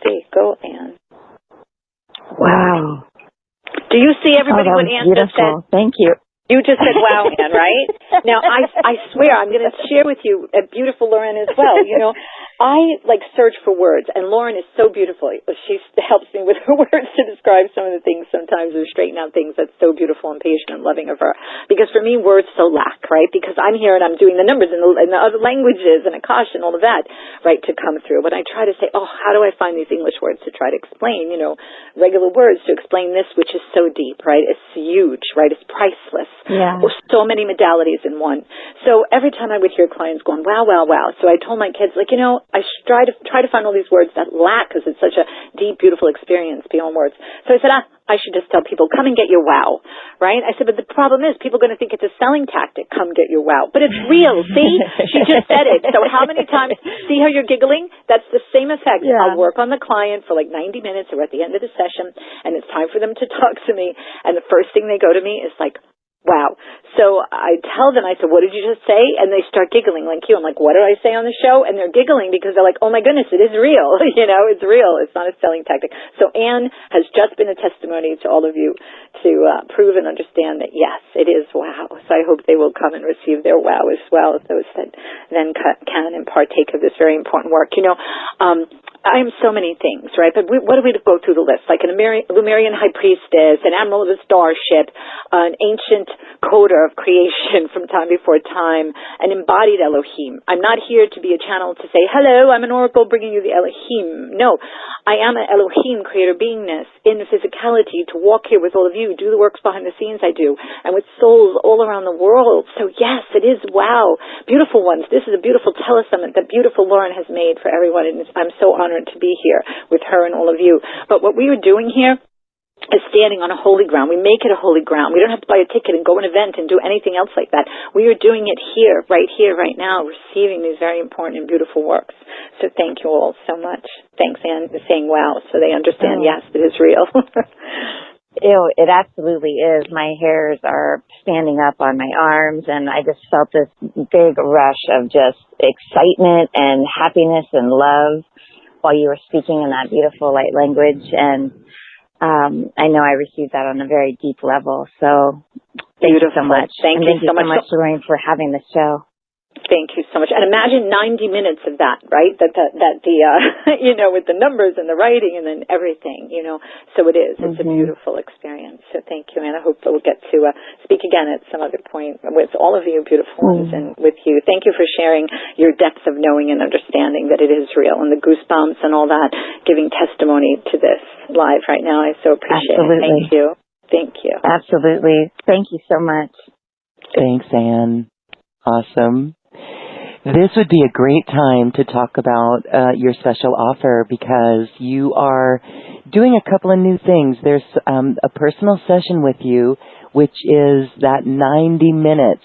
There you go, Anne. Wow. Do you see everybody what Anne just said? Thank you. You just said, wow, Anne, right? Now, I swear, I'm going to share with you a beautiful Lauren as well. You know, I, search for words, and Lauren is so beautiful. She helps me with her words to describe some of the things sometimes, or straighten out things. That's so beautiful and patient and loving of her. Because for me, words so lack, right? Because I'm here and I'm doing the numbers and the other languages and Akash and all of that, right, to come through. But I try to say, how do I find these English words to try to explain, regular words to explain this, which is so deep, right? It's huge, right? It's priceless. Yeah. So many modalities in one. So every time I would hear clients going, wow. So I told my kids, I try to find all these words that lack, because it's such a deep, beautiful experience beyond words. So I said, I should just tell people, come and get your wow, right? I said, but the problem is people are going to think it's a selling tactic, come get your wow. But it's real, see? She just said it. So how many times, see how you're giggling? That's the same effect. Yeah. I'll work on the client for 90 minutes or at the end of the session, and it's time for them to talk to me, and the first thing they go to me is wow. So I tell them, I said, what did you just say? And they start giggling like you. I'm like, what did I say on the show? And they're giggling because they're like, oh my goodness, it is real. It's real. It's not a selling tactic. So Anne has just been a testimony to all of you to prove and understand that, yes, it is wow. So I hope they will come and receive their wow as well, those that then can and partake of this very important work. I am so many things, right? But what do we go through the list? Like an Lemurian high priestess, an admiral of a starship, an ancient coder of creation from time before time, an embodied Elohim. I'm not here to be a channel to say, hello, I'm an oracle bringing you the Elohim. No, I am an Elohim, creator beingness, in physicality, to walk here with all of you, do the works behind the scenes I do, and with souls all around the world. So yes, it is wow. Beautiful ones. This is a beautiful telesummit that beautiful Lauren has made for everyone, and I'm so honored to be here with her and all of you. But what we are doing here is standing on a holy ground. We make it a holy ground. We don't have to buy a ticket and go an event and do anything else like that. We are doing it here, right now, receiving these very important and beautiful works. So thank you all so much. Thanks, Anne, for saying wow, so they understand, yes, it is real. It absolutely is. My hairs are standing up on my arms, and I just felt this big rush of just excitement and happiness and love while you were speaking in that beautiful light language. And I know I received that on a very deep level. So thank you so much. Thank you so much, Lorraine, for having this show. Thank you so much. And imagine 90 minutes of that, right? That with the numbers and the writing and then everything, So it is. It's a beautiful experience. So thank you, and I hope that we'll get to speak again at some other point with all of you beautiful ones and with you. Thank you for sharing your depth of knowing and understanding that it is real, and the goosebumps and all that, giving testimony to this live right now. I so appreciate it. Thank you. Thank you. Absolutely. Thank you so much. Thanks, Anne. Awesome. This would be a great time to talk about your special offer, because you are doing a couple of new things. There's a personal session with you, which is that 90 minutes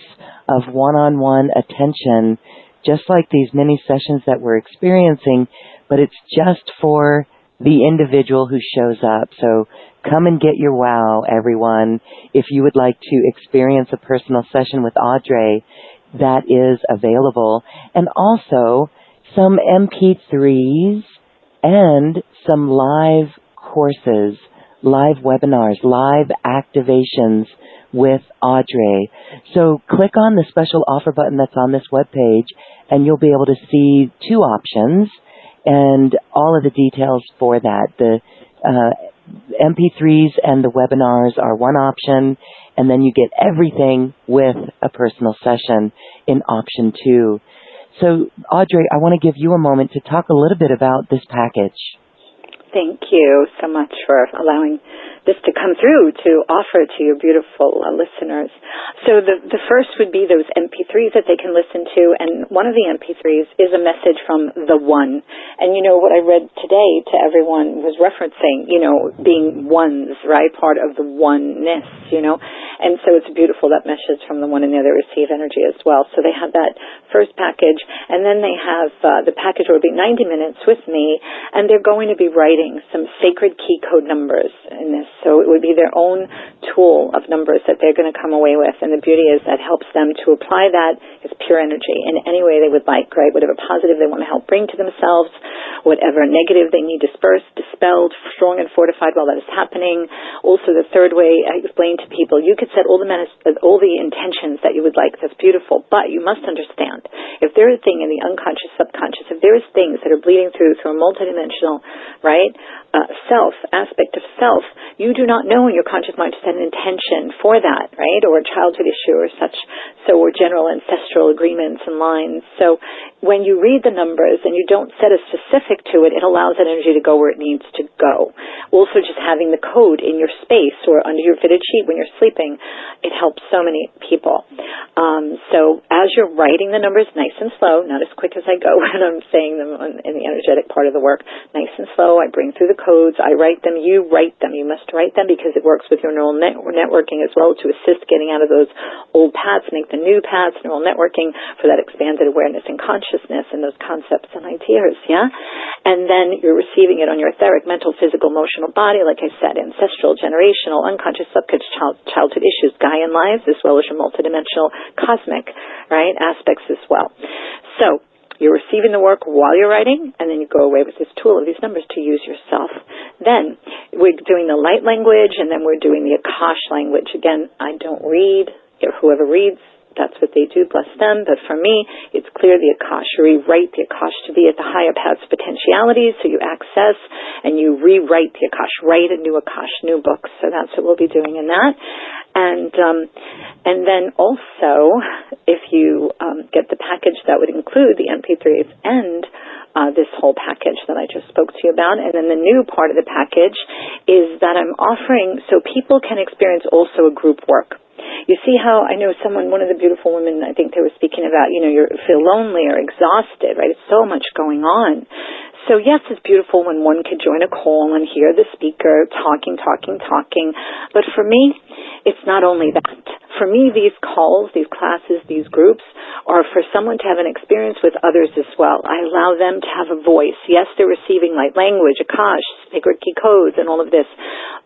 of one-on-one attention, just like these mini sessions that we're experiencing, but it's just for the individual who shows up. So come and get your wow, everyone. If you would like to experience a personal session with Audrey, that is available. And also some MP3s and some live courses, live webinars, live activations with Audrey. So click on the special offer button that's on this webpage, and you'll be able to see two options and all of the details for that. The MP3s and the webinars are one option, and then you get everything with a personal session in option 2. So, Audrey, I want to give you a moment to talk a little bit about this package. Thank you so much for allowing this to come through to offer to your beautiful listeners. So the first would be those MP3s that they can listen to, and one of the MP3s is a message from the One. And you know, what I read today to everyone was referencing, you know, being ones, right? Part of the oneness, you know. And so it's beautiful, that message from the One, and the other receive energy as well. So they have that first package, and then they have the package where it will be 90 minutes with me, and they're going to be writing some sacred key code numbers in this. So it would be their own tool of numbers that they're going to come away with. And the beauty is that helps them to apply that as pure energy in any way they would like, right? Whatever positive they want to help bring to themselves, whatever negative they need dispersed, dispelled, strong and fortified while that is happening. Also, the third way I explain to people, you could set all the intentions that you would like. That's beautiful. But you must understand, if there is a thing in the unconscious, subconscious, if there is things that are bleeding through a multidimensional, right, aspect of self, you do not know in your conscious mind to set an intention for that, right, or a childhood issue or such, so, or general ancestral agreements and lines. So when you read the numbers and you don't set a specific to it, it allows that energy to go where it needs to go. Also, just having the code in your space or under your fitted sheet when you're sleeping, it helps so many people. So as you're writing the numbers, nice and slow, not as quick as I go when I'm saying them in the energetic part of the work, nice and slow, I bring through the codes, I write them, you write them. You must write them because it works with your neural networking as well to assist getting out of those old paths, make the new paths, neural networking for that expanded awareness and consciousness and those concepts and ideas, yeah? And then you're receiving it on your etheric, mental, physical, emotional body, like I said, ancestral, generational, unconscious, subconscious, childhood issues, Gaian lives, as well as your multidimensional, cosmic, right, aspects as well. So, you're receiving the work while you're writing, and then you go away with this tool of these numbers to use yourself. Then we're doing the light language, and then we're doing the Akash language. Again, I don't read. Whoever reads, that's what they do, bless them. But for me, it's clear the Akash. You rewrite the Akash to be at the higher paths potentialities, so you access and you rewrite the Akash. Write a new Akash, new books. So that's what we'll be doing in that. And then also, if you get the package, that would include the MP3s and this whole package that I just spoke to you about. And then the new part of the package is that I'm offering so people can experience also a group work. You see how, I know one of the beautiful women, I think they were speaking about, you know, you feel lonely or exhausted, right? It's so much going on. So yes, it's beautiful when one could join a call and hear the speaker talking. But for me, it's not only that. For me, these calls, these classes, these groups are for someone to have an experience with others as well. I allow them to have a voice. Yes, they're receiving light language, Akash, sacred key codes, and all of this.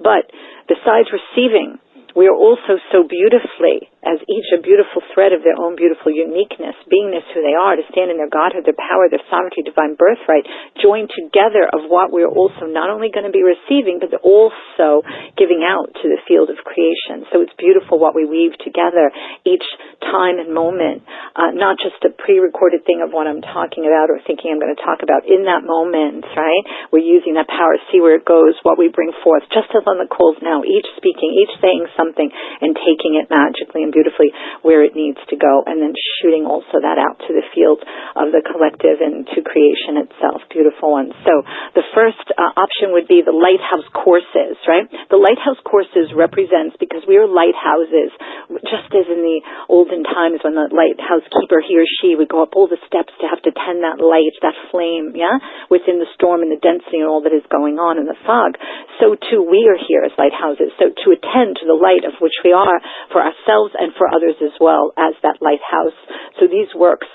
But besides receiving, we are also so beautifully, as each a beautiful thread of their own beautiful uniqueness, beingness who they are, to stand in their godhood, their power, their sovereignty, divine birthright, joined together of what we're also not only going to be receiving, but also giving out to the field of creation. So it's beautiful what we weave together each time and moment, not just a pre-recorded thing of what I'm talking about or thinking I'm going to talk about in that moment, right? We're using that power, see where it goes, what we bring forth, just as on the calls now, each speaking, each saying something and taking it magically and beautifully where it needs to go, and then shooting also that out to the field of the collective and to creation itself. Beautiful one. So the first option would be the lighthouse courses, right? The lighthouse courses represents, because we are lighthouses, just as in the olden times when the lighthouse keeper, he or she, would go up all the steps to have to tend that light, that flame, yeah, within the storm and the density and all that is going on in the fog. So too we are here as lighthouses, so to attend to the light of which we are for ourselves and for others as well as that lighthouse. So these works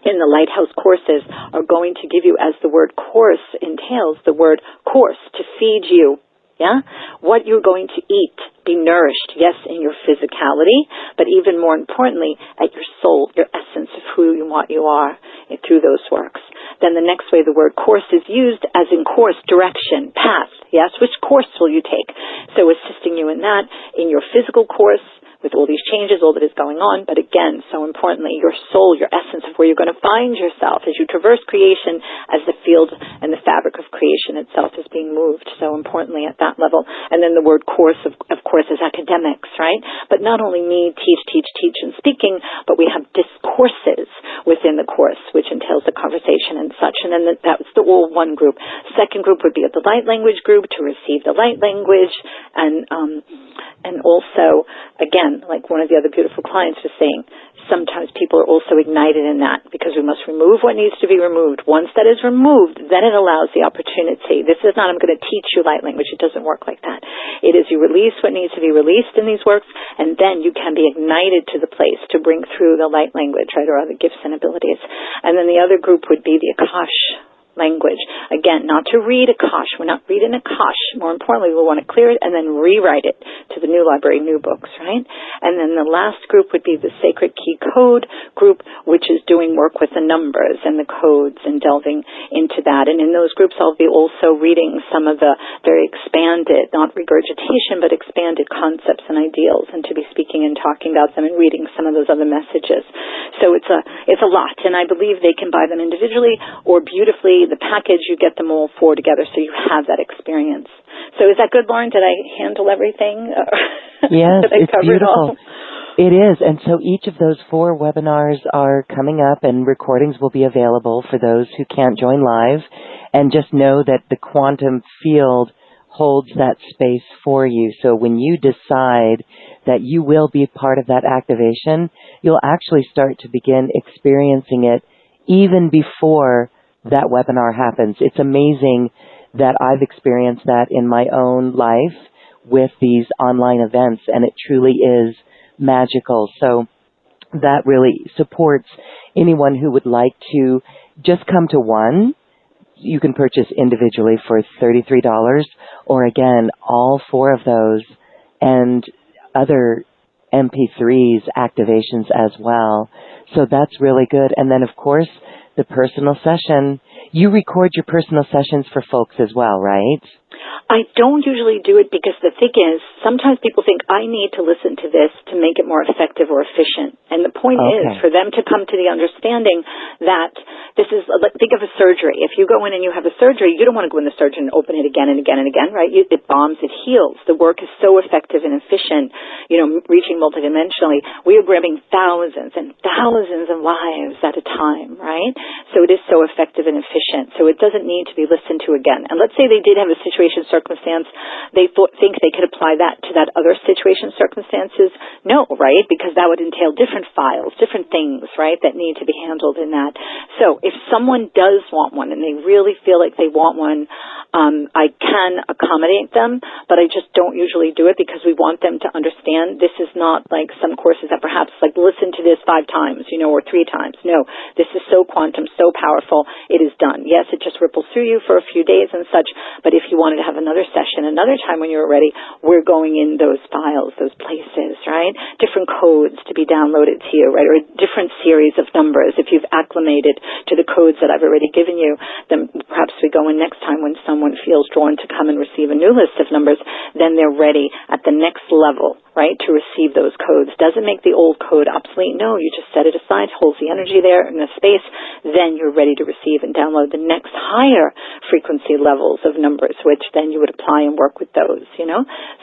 in the lighthouse courses are going to give you, as the word course entails, the word course, to feed you. Yeah? What you're going to eat, be nourished, yes, in your physicality, but even more importantly, at your soul, your essence of who you want you are through those works. Then the next way the word course is used, as in course, direction, path, yes? Which course will you take? So assisting you in that, in your physical course, with all these changes, all that is going on, but again, so importantly, your soul, your essence of where you're going to find yourself as you traverse creation, as the field and the fabric of creation itself is being moved, so importantly at that level. And then the word course, of course, is academics, right? But not only me teach and speaking, but we have discourses within the course, which entails the conversation and such. And then that was the all one group. Second group would be the light language group to receive the light language, and also, again, like one of the other beautiful clients was saying, sometimes people are also ignited in that because we must remove what needs to be removed. Once that is removed, then it allows the opportunity. This is not, I'm going to teach you light language. It doesn't work like that. It is you release what needs to be released in these works, and then you can be ignited to the place to bring through the light language, right, or other gifts and abilities. And then the other group would be the Akash language. Again, not to read Akash. We're not reading Akash. More importantly, we want to clear it and then rewrite it to the new library, new books, right? And then the last group would be the Sacred Key Code group, which is doing work with the numbers and the codes and delving into that. And in those groups, I'll be also reading some of the very expanded, not regurgitation, but expanded concepts and ideals, and to be speaking and talking about them and reading some of those other messages. So it's a lot, and I believe they can buy them individually or beautifully. The package, you get them all four together so you have that experience. So is that good, Lauren? Did I handle everything? Yes, it's beautiful. It is. And so each of those 4 webinars are coming up, and recordings will be available for those who can't join live. And just know that the quantum field holds that space for you. So when you decide that you will be part of that activation, you'll actually start to begin experiencing it even before that webinar happens. It's amazing that I've experienced that in my own life with these online events, and it truly is magical. So that really supports anyone who would like to just come to one. You can purchase individually for $33, or again, all 4 of those and other MP3s activations as well. So that's really good. And then, of course, the personal session. You record your personal sessions for folks as well, right? I don't usually do it because the thing is, sometimes people think I need to listen to this to make it more effective or efficient. And the point is for them to come to the understanding that this is, think of a surgery. If you go in and you have a surgery, you don't want to go in the surgery and open it again and again and again, right? It bombs, it heals. The work is so effective and efficient, reaching multidimensionally. We are grabbing thousands and thousands of lives at a time, right? So it is so effective and efficient. So it doesn't need to be listened to again. And let's say they did have a situation, circumstance, they think they could apply that to that other situation, circumstances. No, right? Because that would entail different files, different things, right, that need to be handled in that. So if someone does want one and they really feel like they want one, I can accommodate them, but I just don't usually do it because we want them to understand this is not like some courses that perhaps like listen to this 5 times, or 3 times. No, this is so quantum, so powerful. It is done. Yes, it just ripples through you for a few days and such, but if you wanted to have another session, another time when you're ready, we're going in those files, those places, right? Different codes to be downloaded to you, right? Or a different series of numbers. If you've acclimated to the codes that I've already given you, then perhaps we go in next time when someone feels drawn to come and receive a new list of numbers, then they're ready at the next level, right, to receive those codes. Doesn't make the old code obsolete. No, you just set it aside, holds the energy there in the space, then you're ready to receive and download the next higher frequency levels of numbers, which then you would apply and work with those,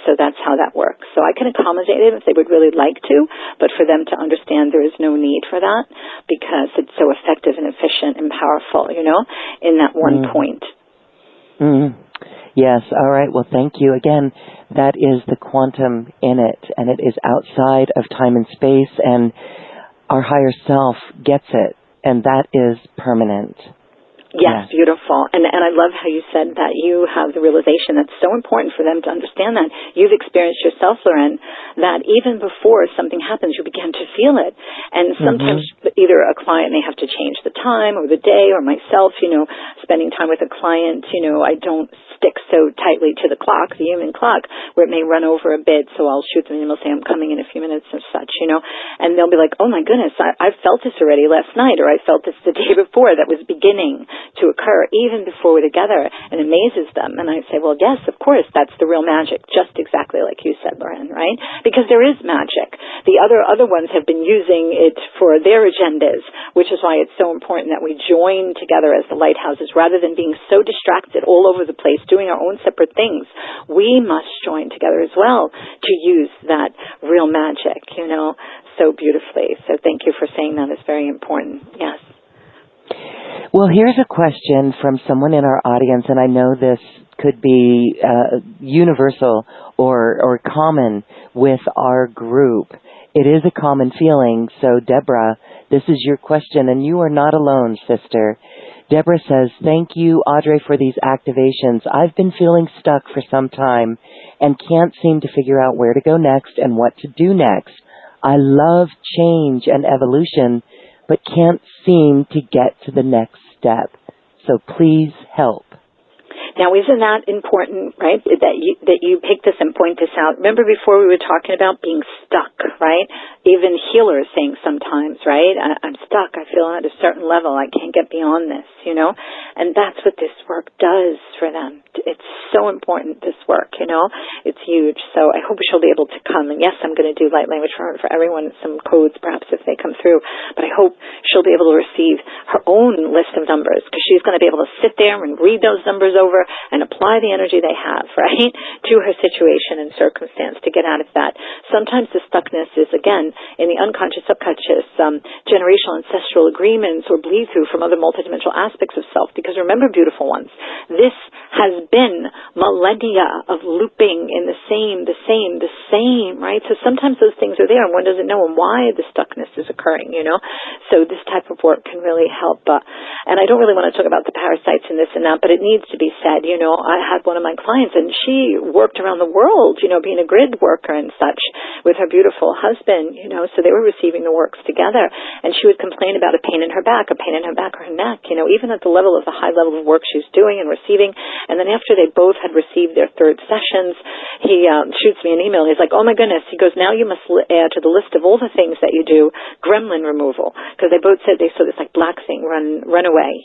So that's how that works. So I can accommodate it if they would really like to, but for them to understand there is no need for that because it's so effective and efficient and powerful, in that one point. Yes. All right. Well, thank you. Again, that is the quantum in it, and it is outside of time and space, and our higher self gets it, and that is permanent. Yes, beautiful. And I love how you said that you have the realization that's so important for them to understand that. You've experienced yourself, Lauren, that even before something happens, you begin to feel it. And sometimes either a client may have to change the time or the day, or myself, spending time with a client, I don't stick so tightly to the clock, the human clock, where it may run over a bit. So I'll shoot them and they'll say, I'm coming in a few minutes and such, and they'll be like, oh my goodness, I felt this already last night, or I felt this the day before that was beginning. to occur even before we're together, and amazes them. And I say, well, yes, of course, that's the real magic, just exactly like you said, Lauren, right? Because there is magic. The other ones have been using it for their agendas, which is why it's so important that we join together as the lighthouses rather than being so distracted all over the place doing our own separate things. We must join together as well to use that real magic, so beautifully. So thank you for saying that. It's very important. Yes. Well, here's a question from someone in our audience, and I know this could be universal or common with our group. It is a common feeling. So, Deborah, this is your question, and you are not alone, sister. Deborah says, thank you, Audrey, for these activations. I've been feeling stuck for some time and can't seem to figure out where to go next and what to do next. I love change and evolution, but can't seem to get to the next step. So please help. Now, isn't that important, right, that you pick this and point this out? Remember before we were talking about being stuck, right? Even healers saying sometimes, right, I'm stuck. I feel at a certain level. I can't get beyond this, And that's what this work does for them. It's so important, this work, It's huge. So I hope she'll be able to come. And yes, I'm going to do light language for everyone, some codes perhaps if they come through. But I hope she'll be able to receive her own list of numbers because she's going to be able to sit there and read those numbers over and apply the energy they have, right, to her situation and circumstance to get out of that. Sometimes the stuckness is, again, in the unconscious, subconscious, generational, ancestral agreements or bleed through from other multidimensional aspects of self. Because remember, beautiful ones, this has been millennia of looping in the same, right? So sometimes those things are there and one doesn't know why the stuckness is occurring, So this type of work can really help. And I don't really want to talk about the parasites and this and that, but it needs to be said. I had one of my clients and she worked around the world, being a grid worker and such with her beautiful husband, so they were receiving the works together. And she would complain about a pain in her back or her neck, even at the level of the high level of work she's doing and receiving. And then after they both had received their third sessions, he shoots me an email. He's like, oh my goodness. He goes, now you must add to the list of all the things that you do, gremlin removal. Because they both said they saw this like black thing run away,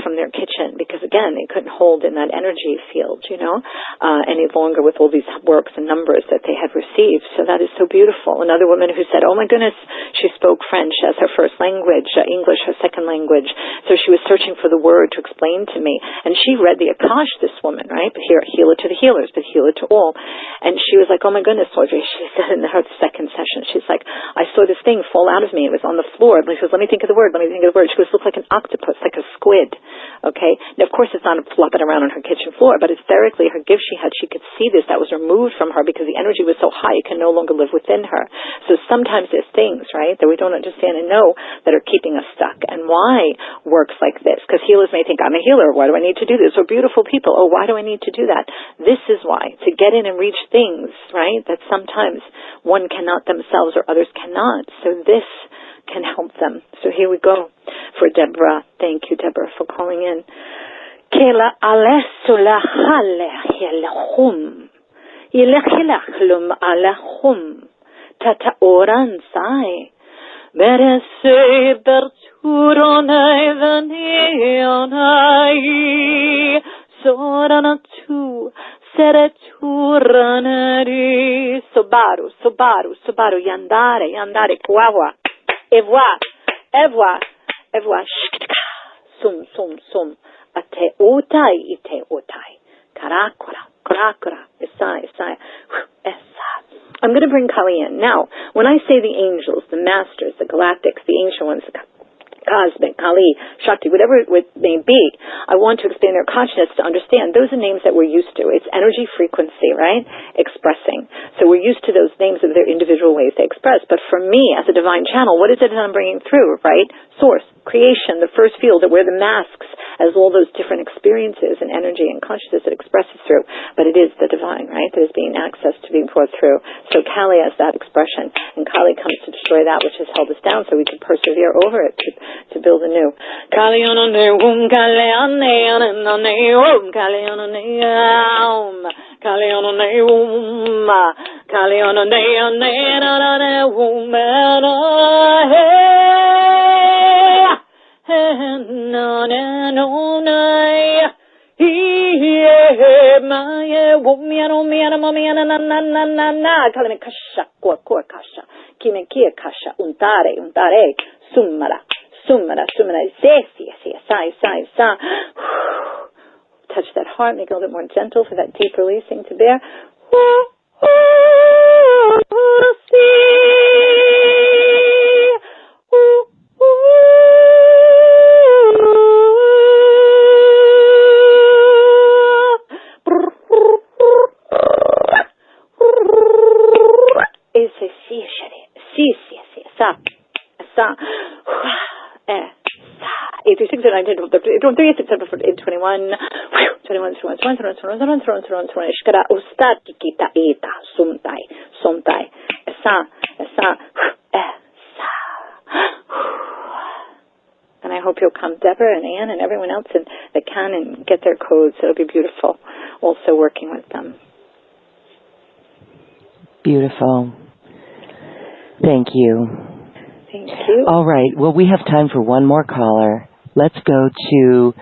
from their kitchen. Because again, they couldn't hold in that energy field, any longer with all these works and numbers that they had received. So that is so beautiful. Another woman who said, oh my goodness, she spoke French as her first language, English her second language. So she was searching for the word to explain to me. And she read the Akash, this woman, right? But here, heal it to the healers, but heal it to all. And she was like, oh my goodness, Audrey, she said in her second session, she's like, I saw this thing fall out of me. It was on the floor. She goes, let me think of the word. She goes, looked like an octopus, like a squid. Okay? Now, of course, it's not flopping around on her kitchen floor, but etherically, her gift she could see this that was removed from her because the energy was so high it can no longer live within her. So sometimes there's things, right, that we don't understand and know that are keeping us stuck. And why works like this? Because healers may think, I'm a healer. Why do I need to do this? Or beautiful people, oh, why do I need to do that? This is why, to get in and reach things, right, that sometimes one cannot themselves or others cannot. So this can help them. So here we go for Deborah. Thank you, Deborah, for calling in. Kela alesula halehum. Ilechilachlum alehum. Tata oransai. Berese berturonai vanionai. Soranatu. Sereturanari. Sobaru. Yandare. Kuawa. Ewa. Shktka. Sum. Ite otai. Karakura. Isai. I'm going to bring Kali in. Now, when I say the angels, the masters, the galactics, the ancient ones, the cosmic, Kali, Shakti, whatever it may be, I want to expand their consciousness to understand those are names that we're used to. It's energy frequency, right? Expressing. So we're used to those names of their individual ways they express. But for me, as a divine channel, what is it that I'm bringing through, right? Source, creation, the first field that wear the masks as all those different experiences and energy and consciousness that expresses through. But it is the divine, right, that is being accessed to being poured through. So Kali has that expression, and Kali comes to destroy that which has held us down so we can persevere over it to build anew. Kali on Kali Touch that heart, make it a little bit more gentle for that deep releasing to bear. And I hope you'll come, Deborah and Anne and everyone else that can, and get their codes. It'll be beautiful. Also working with them. Beautiful. Thank you. Thank you. All right. Well, we have time for one more caller. Let's go to,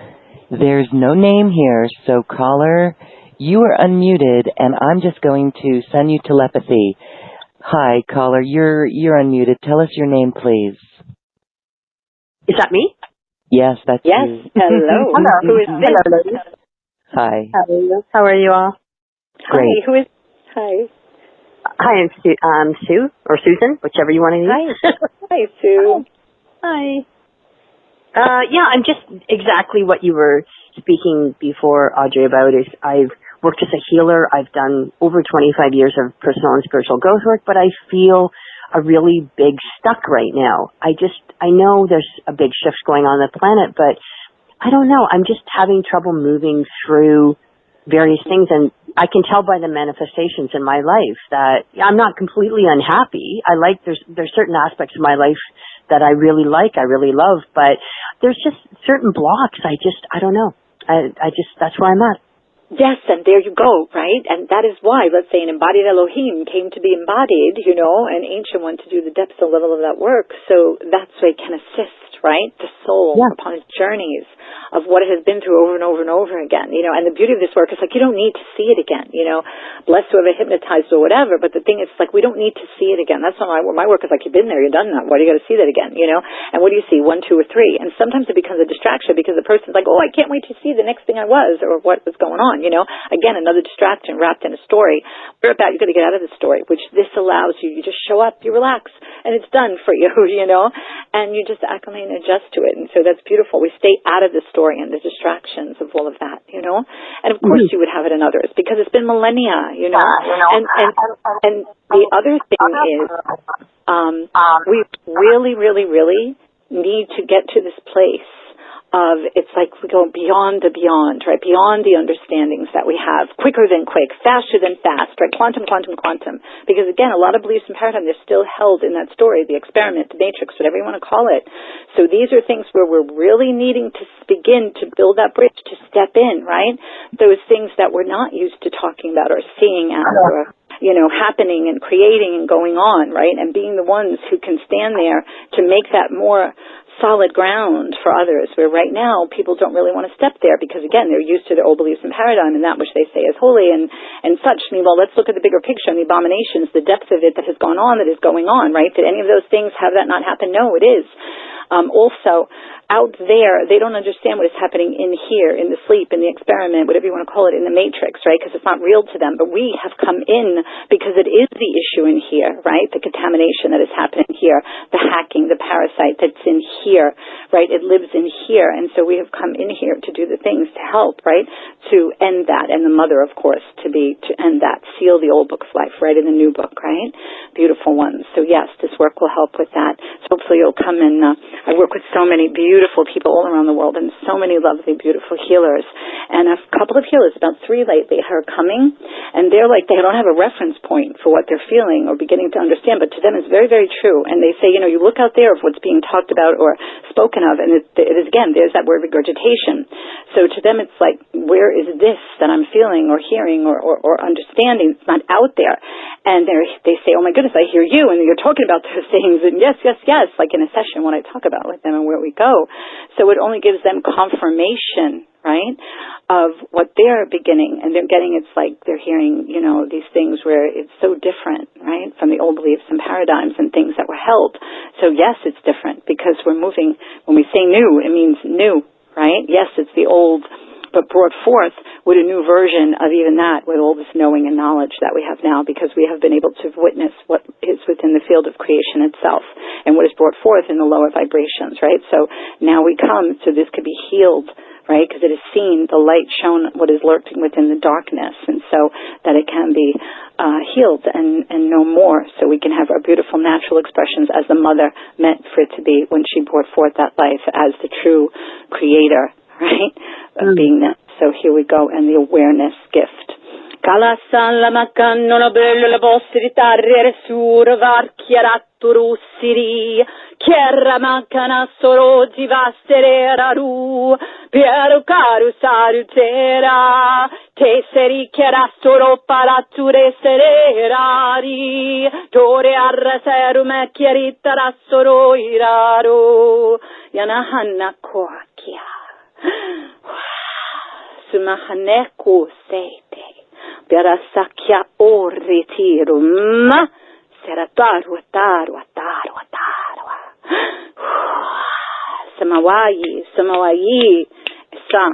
there's no name here, so caller, you are unmuted, and I'm just going to send you telepathy. Hi, caller, you're unmuted. Tell us your name, please. Is that me? Yes, that's yes. you. Hello. Hello. Who is this? Hello, ladies. Hi. How are you all? Great. Hi. Who is? Hi. Hi, I'm Sue, or Susan, whichever you want to use. Hi. Hi, Sue. Hi. Yeah, I'm just exactly what you were speaking before, Audrey, about is I've worked as a healer. I've done over 25 years of personal and spiritual growth work, but I feel a really big stuck right now. I know there's a big shift going on the planet, but I don't know. I'm just having trouble moving through various things, and I can tell by the manifestations in my life that I'm not completely unhappy. There's certain aspects of my life that I really like, I really love, but there's just certain blocks. I don't know. That's where I'm at. Yes, and there you go, right? And that is why, let's say, an embodied Elohim came to be embodied, an ancient one to do the depths a little of that work. So that's why it can assist, right? The soul upon its journeys of what it has been through over and over and over again, and the beauty of this work is you don't need to see it again, bless whoever hypnotized or whatever, but the thing is we don't need to see it again. That's not my work is you've been there, you've done that. Why do you got to see that again, And what do you see? 1, 2, or 3? And sometimes it becomes a distraction because the person's like, oh, I can't wait to see the next thing I was or what was going on, Again, another distraction wrapped in a story. We're about, you got to get out of the story, which this allows you. You just show up, you relax, and it's done for you, and you just acclimate and adjust to it. And so that's beautiful. We stay out of the story and the distractions of all of that, And of course you would have it in others because it's been millennia, And the other thing is, we really, really, really need to get to this place of it's we go beyond the beyond, right? Beyond the understandings that we have, quicker than quick, faster than fast, right? Quantum, quantum, quantum. Because again, a lot of beliefs and paradigms, they're still held in that story, the experiment, the matrix, whatever you want to call it. So these are things where we're really needing to begin to build that bridge, to step in, right? Those things that we're not used to talking about or seeing as or happening and creating and going on, right? And being the ones who can stand there to make that more solid ground for others, where right now people don't really want to step there because, again, they're used to their old beliefs and paradigm and that which they say is holy and such. I mean, well, let's look at the bigger picture and the abominations, the depth of it that has gone on, that is going on, right? Did any of those things have that not happen? No, it is. Also, out there, they don't understand what is happening in here, in the sleep, in the experiment, whatever you want to call it, in the matrix, right? Because it's not real to them. But we have come in because it is the issue in here, right? The contamination that is happening here, the hacking, the parasite that's in here, right? It lives in here. And so we have come in here to do the things to help, right? To end that. And the mother, of course, to end that. Seal the old book of life, right? In the new book, right? Beautiful ones. So yes, this work will help with that. So hopefully you'll come and I work with so many beautiful people all around the world and so many lovely, beautiful healers. And a couple of healers, about 3 lately, are coming, and they're they don't have a reference point for what they're feeling or beginning to understand, but to them it's very, very true. And they say, you look out there of what's being talked about or spoken of, and it is, again, there's that word regurgitation. So to them it's where is this that I'm feeling or hearing or understanding? It's not out there. And they say, oh my goodness, I hear you, and you're talking about those things, and yes, yes, yes, in a session when I talk about with them and where we go. So it only gives them confirmation, right, of what they're beginning. And they're getting, it's like they're hearing, you know, these things where it's so different, right, from the old beliefs and paradigms and things that were held. So yes, it's different because we're moving. When we say new, it means new, right? Yes, it's the old, but brought forth with a new version of even that, with all this knowing and knowledge that we have now, because we have been able to witness what is within the field of creation itself and what is brought forth in the lower vibrations, right? So now we come, so this could be healed, right? Because it is seen, the light shown, what is lurking within the darkness, and so that it can be healed and no more, so we can have our beautiful natural expressions as the mother meant for it to be when she brought forth that life as the true creator, right, of beingness. So here we go, and the awareness gift. Kalasan lamakan no bello la possibilità sur varchiaraturu siri chiara mancana soro divasteraru piero caru sarutera teseri chiara soro parature sererari dore arraseru me chiaritara soro iraro yanahanna koakia sumahaneko seite Biara sakya o retirum serataru ataru. Samawayi, esa,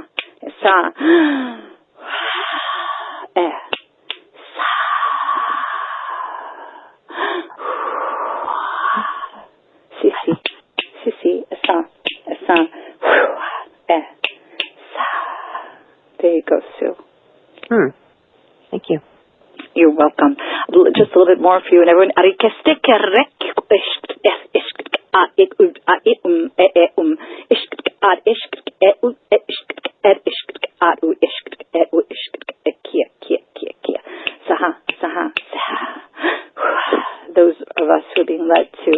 sisi, esa, there you go, Sue. Thank you. You're welcome. Just a little bit more for you and everyone. Those of us who are being led to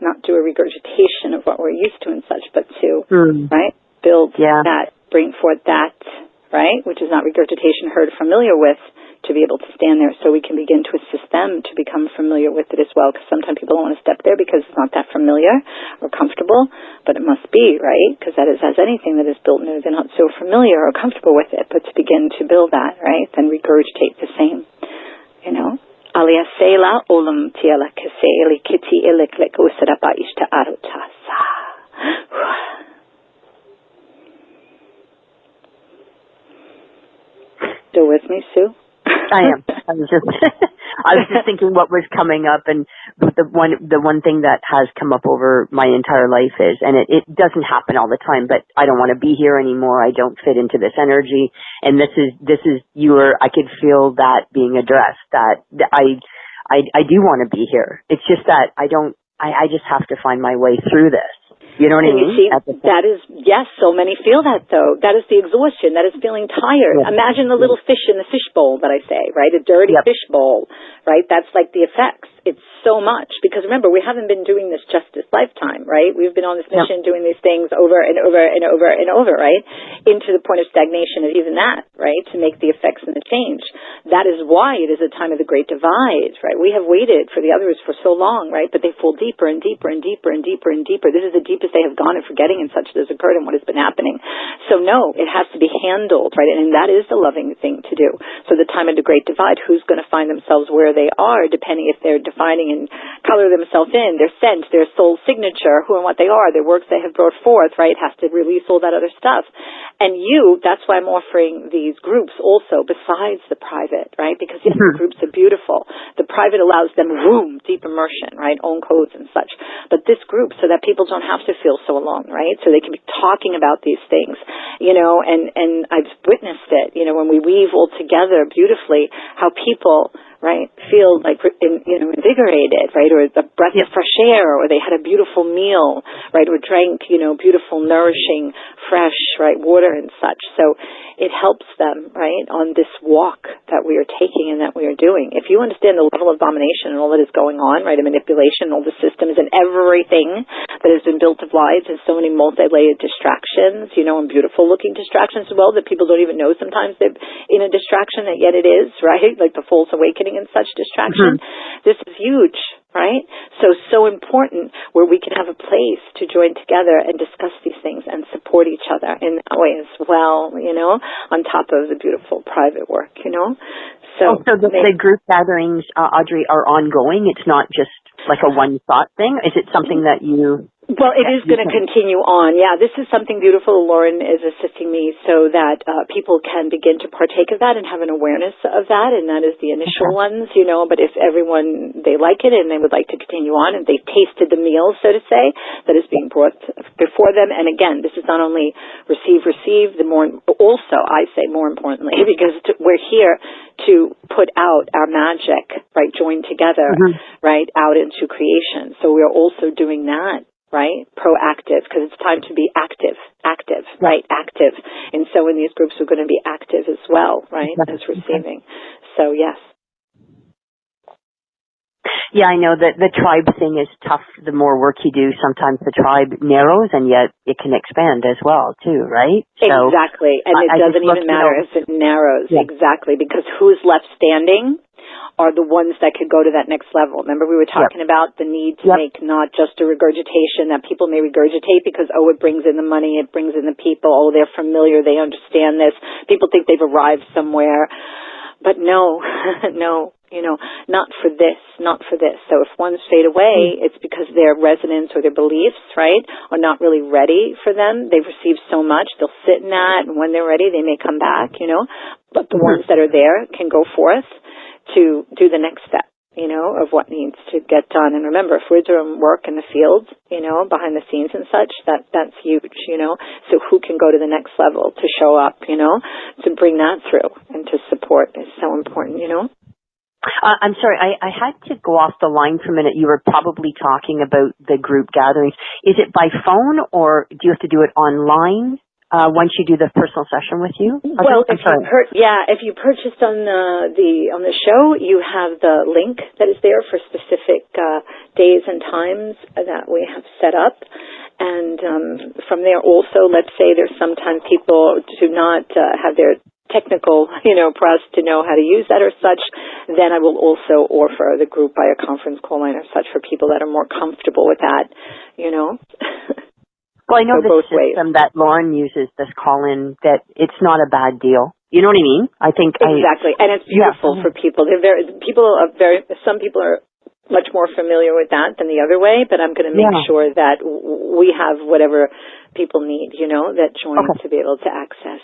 not do a regurgitation of what we're used to and such, but to, right, build that, bring forth that, right, which is not regurgitation, heard, familiar with, to be able to stand there, so we can begin to assist them to become familiar with it as well, because sometimes people don't want to step there because it's not that familiar or comfortable, but it must be, right, because that is, as anything that is built new, they're not so familiar or comfortable with it, but to begin to build that, right, then regurgitate the same, you know. Alia sela olam tiela keseli kiti iliklik usaraba ishta arutasa. Still with me, Sue? I am. I was just thinking what was coming up, and the one thing that has come up over my entire life is, and it doesn't happen all the time, but I don't want to be here anymore. I don't fit into this energy, and this is I could feel that being addressed, that I do want to be here. It's just that I just have to find my way through this. You know what I mean? You see, that is, yes, so many feel that, though. That is the exhaustion. That is feeling tired. Yeah. Imagine the little fish in the fish bowl that I say, right? A dirty fish bowl, right? That's like the effects. It's so much. Because remember, we haven't been doing this just this lifetime, right? We've been on this mission doing these things over and over and over and over, right? Into the point of stagnation of even that, right? To make the effects and the change. That is why it is a time of the great divide, right? We have waited for the others for so long, right? But they fall deeper and deeper and deeper and deeper and deeper. This is the deepest they have gone in forgetting and such that has occurred and what has been happening. So no, it has to be handled, right? And that is the loving thing to do. So the time of the great divide, who's going to find themselves where they are, depending if they're defining and color themselves in, their scent, their soul signature, who and what they are, their works they have brought forth, right? Has to release all that other stuff. And that's why I'm offering these groups also besides the private, right? Because yes, the groups are beautiful. The private allows them deep immersion, right? Own codes and such. But this group, so that people don't have to feel so alone, right? So they can be talking about these things, you know, and I've witnessed it, you know, when we weave all together beautifully, how people, right, feel like, invigorated, right, or the breath of fresh air, or they had a beautiful meal, right, or drank, beautiful, nourishing, fresh, right, water and such. So it helps them, right, on this walk that we are taking and that we are doing. If you understand the level of domination and all that is going on, right, and manipulation, all the systems and everything that has been built of lies and so many multi-layered distractions, and beautiful-looking distractions as well that people don't even know sometimes they're in a distraction, and yet it is, right, like the false awakening and such distraction. This is huge, right? So important, where we can have a place to join together and discuss these things and support support each other in that way as well, on top of the beautiful private work, So, so the group gatherings, Audrey, are ongoing. It's not just like a one-shot thing. Is it something that you... Well, it is going to continue on. Yeah, this is something beautiful. Lauren is assisting me so that people can begin to partake of that and have an awareness of that, and that is the initial ones, But if everyone, they like it and they would like to continue on and they've tasted the meal, so to say, that is being brought before them. And again, this is not only receive, also, I say more importantly, because we're here to put out our magic, right, joined together, right, out into creation. So we're also doing that. Right? Proactive, because it's time to be active, right? Active. And so in these groups, we're going to be active as well, right? As receiving. So, yes. Yeah, I know that the tribe thing is tough. The more work you do, sometimes the tribe narrows, and yet it can expand as well, too, right? So, exactly. And it doesn't even matter if it narrows. Yeah. Exactly. Because who's left standing are the ones that could go to that next level. Remember, we were talking about the need to make not just a regurgitation that people may regurgitate because, it brings in the money, it brings in the people, they're familiar, they understand this. People think they've arrived somewhere. But no, not for this, not for this. So if ones fade away, it's because their resonance or their beliefs, right, are not really ready for them. They've received so much, they'll sit in that, and when they're ready, they may come back, But the ones that are there can go forth to do the next step, of what needs to get done. And remember, if we're doing work in the field, behind the scenes and such, that's huge, So who can go to the next level to show up, to bring that through and to support is so important, I'm sorry, I had to go off the line for a minute. You were probably talking about the group gatherings. Is it by phone or do you have to do it online? Once you do the personal session with you? Well, if you purchased on the show, you have the link that is there for specific days and times that we have set up. And from there also, let's say there's sometimes people do not have their technical, press to know how to use that or such, then I will also offer the group by a conference call line or such for people that are more comfortable with that, Well, I know the system that Lauren uses, this call-in, that it's not a bad deal. You know what I mean? I think exactly, and it's beautiful for people. Some people are much more familiar with that than the other way, but I'm going to make sure that we have whatever people need, that join to be able to access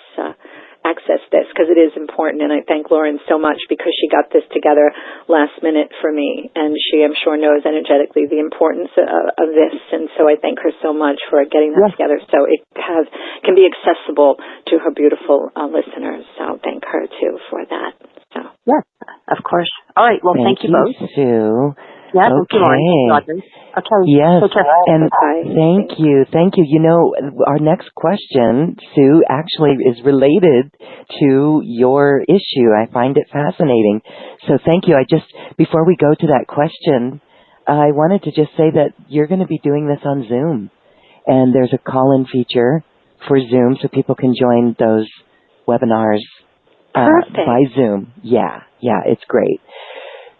this, because it is important. And I thank Lauren so much because she got this together last minute for me, and she, I'm sure, knows energetically the importance of this. And so I thank her so much for getting that together so it can be accessible to her beautiful listeners. So thank her too for that. So. Yes, of course. All right. Well, thank you both. Sue. Yeah, okay. Yes, and thank you. Our next question, Sue, actually is related to your issue. I find it fascinating. So thank you. Before we go to that question, I wanted to just say that you're going to be doing this on Zoom. And there's a call-in feature for Zoom so people can join those webinars by Zoom. Yeah, it's great.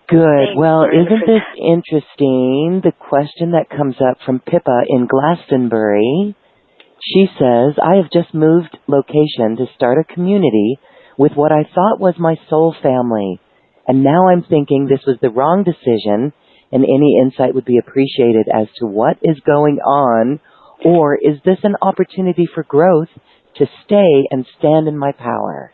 Good. Well, isn't this interesting? The question that comes up from Pippa in Glastonbury. She says, I have just moved location to start a community with what I thought was my soul family. And now I'm thinking this was the wrong decision, and any insight would be appreciated as to what is going on, or is this an opportunity for growth to stay and stand in my power?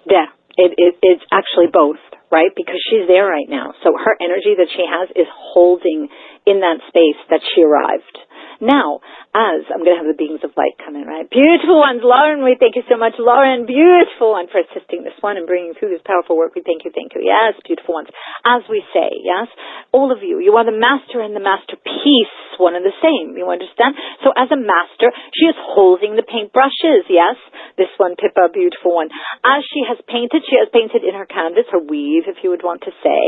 Yeah, it's actually both. Right? Because she's there right now. So her energy that she has is holding in that space that she arrived. Now, I'm going to have the beings of light come in, right? Beautiful ones. Lauren, we thank you so much. Lauren, beautiful one for assisting this one and bringing through this powerful work. We thank you. Yes, beautiful ones. As we say, yes, all of you are the master and the masterpiece, one and the same. You understand? So as a master, she is holding the paintbrushes, yes? This one, Pippa, beautiful one. As she has painted in her canvas, her weave, if you would want to say,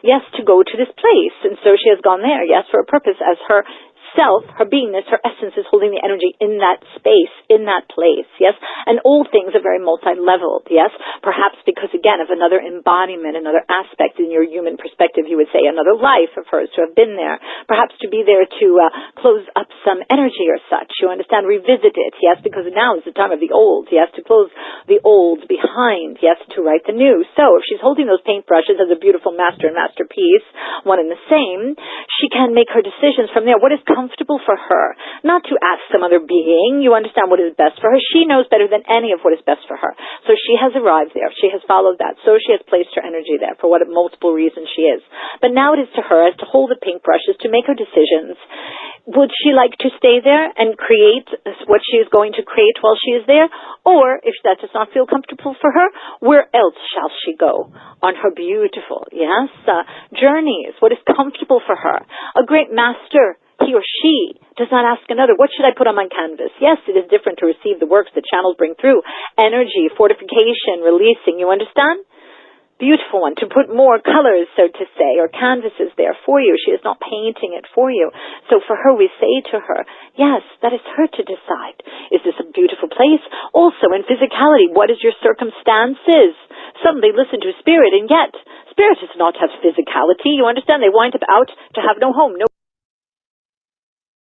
yes, to go to this place. And so she has gone there, yes, for a purpose as her herself, her beingness, her essence is holding the energy in that space, in that place, yes? And all things are very multi-leveled, yes? Perhaps because, again, of another embodiment, another aspect in your human perspective, you would say another life of hers to have been there. Perhaps to be there to close up some energy or such, you understand? Revisit it, yes? Because now is the time of the old, yes? To close the old behind, yes? To write the new. So if she's holding those paintbrushes as a beautiful master and masterpiece, one and the same, she can make her decisions from there. What is comfortable for her? Not to ask some other being. You understand what is best for her. She knows better than any of what is best for her. So she has arrived there. She has followed that. So she has placed her energy there for what multiple reasons she is. But now it is to her as to hold the paintbrushes, to make her decisions. Would she like to stay there and create what she is going to create while she is there? Or, if that does not feel comfortable for her, where else shall she go on her beautiful, yes, journeys? What is comfortable for her? A great master, he or she does not ask another, what should I put on my canvas? Yes, it is different to receive the works that channels bring through. Energy, fortification, releasing, you understand? Beautiful one, to put more colors, so to say, or canvases there for you. She is not painting it for you. So for her, we say to her, yes, that is her to decide. Is this a beautiful place? Also, in physicality, what is your circumstances? Some, they listen to spirit, and yet, spirit does not have physicality. You understand? They wind up out to have no home, no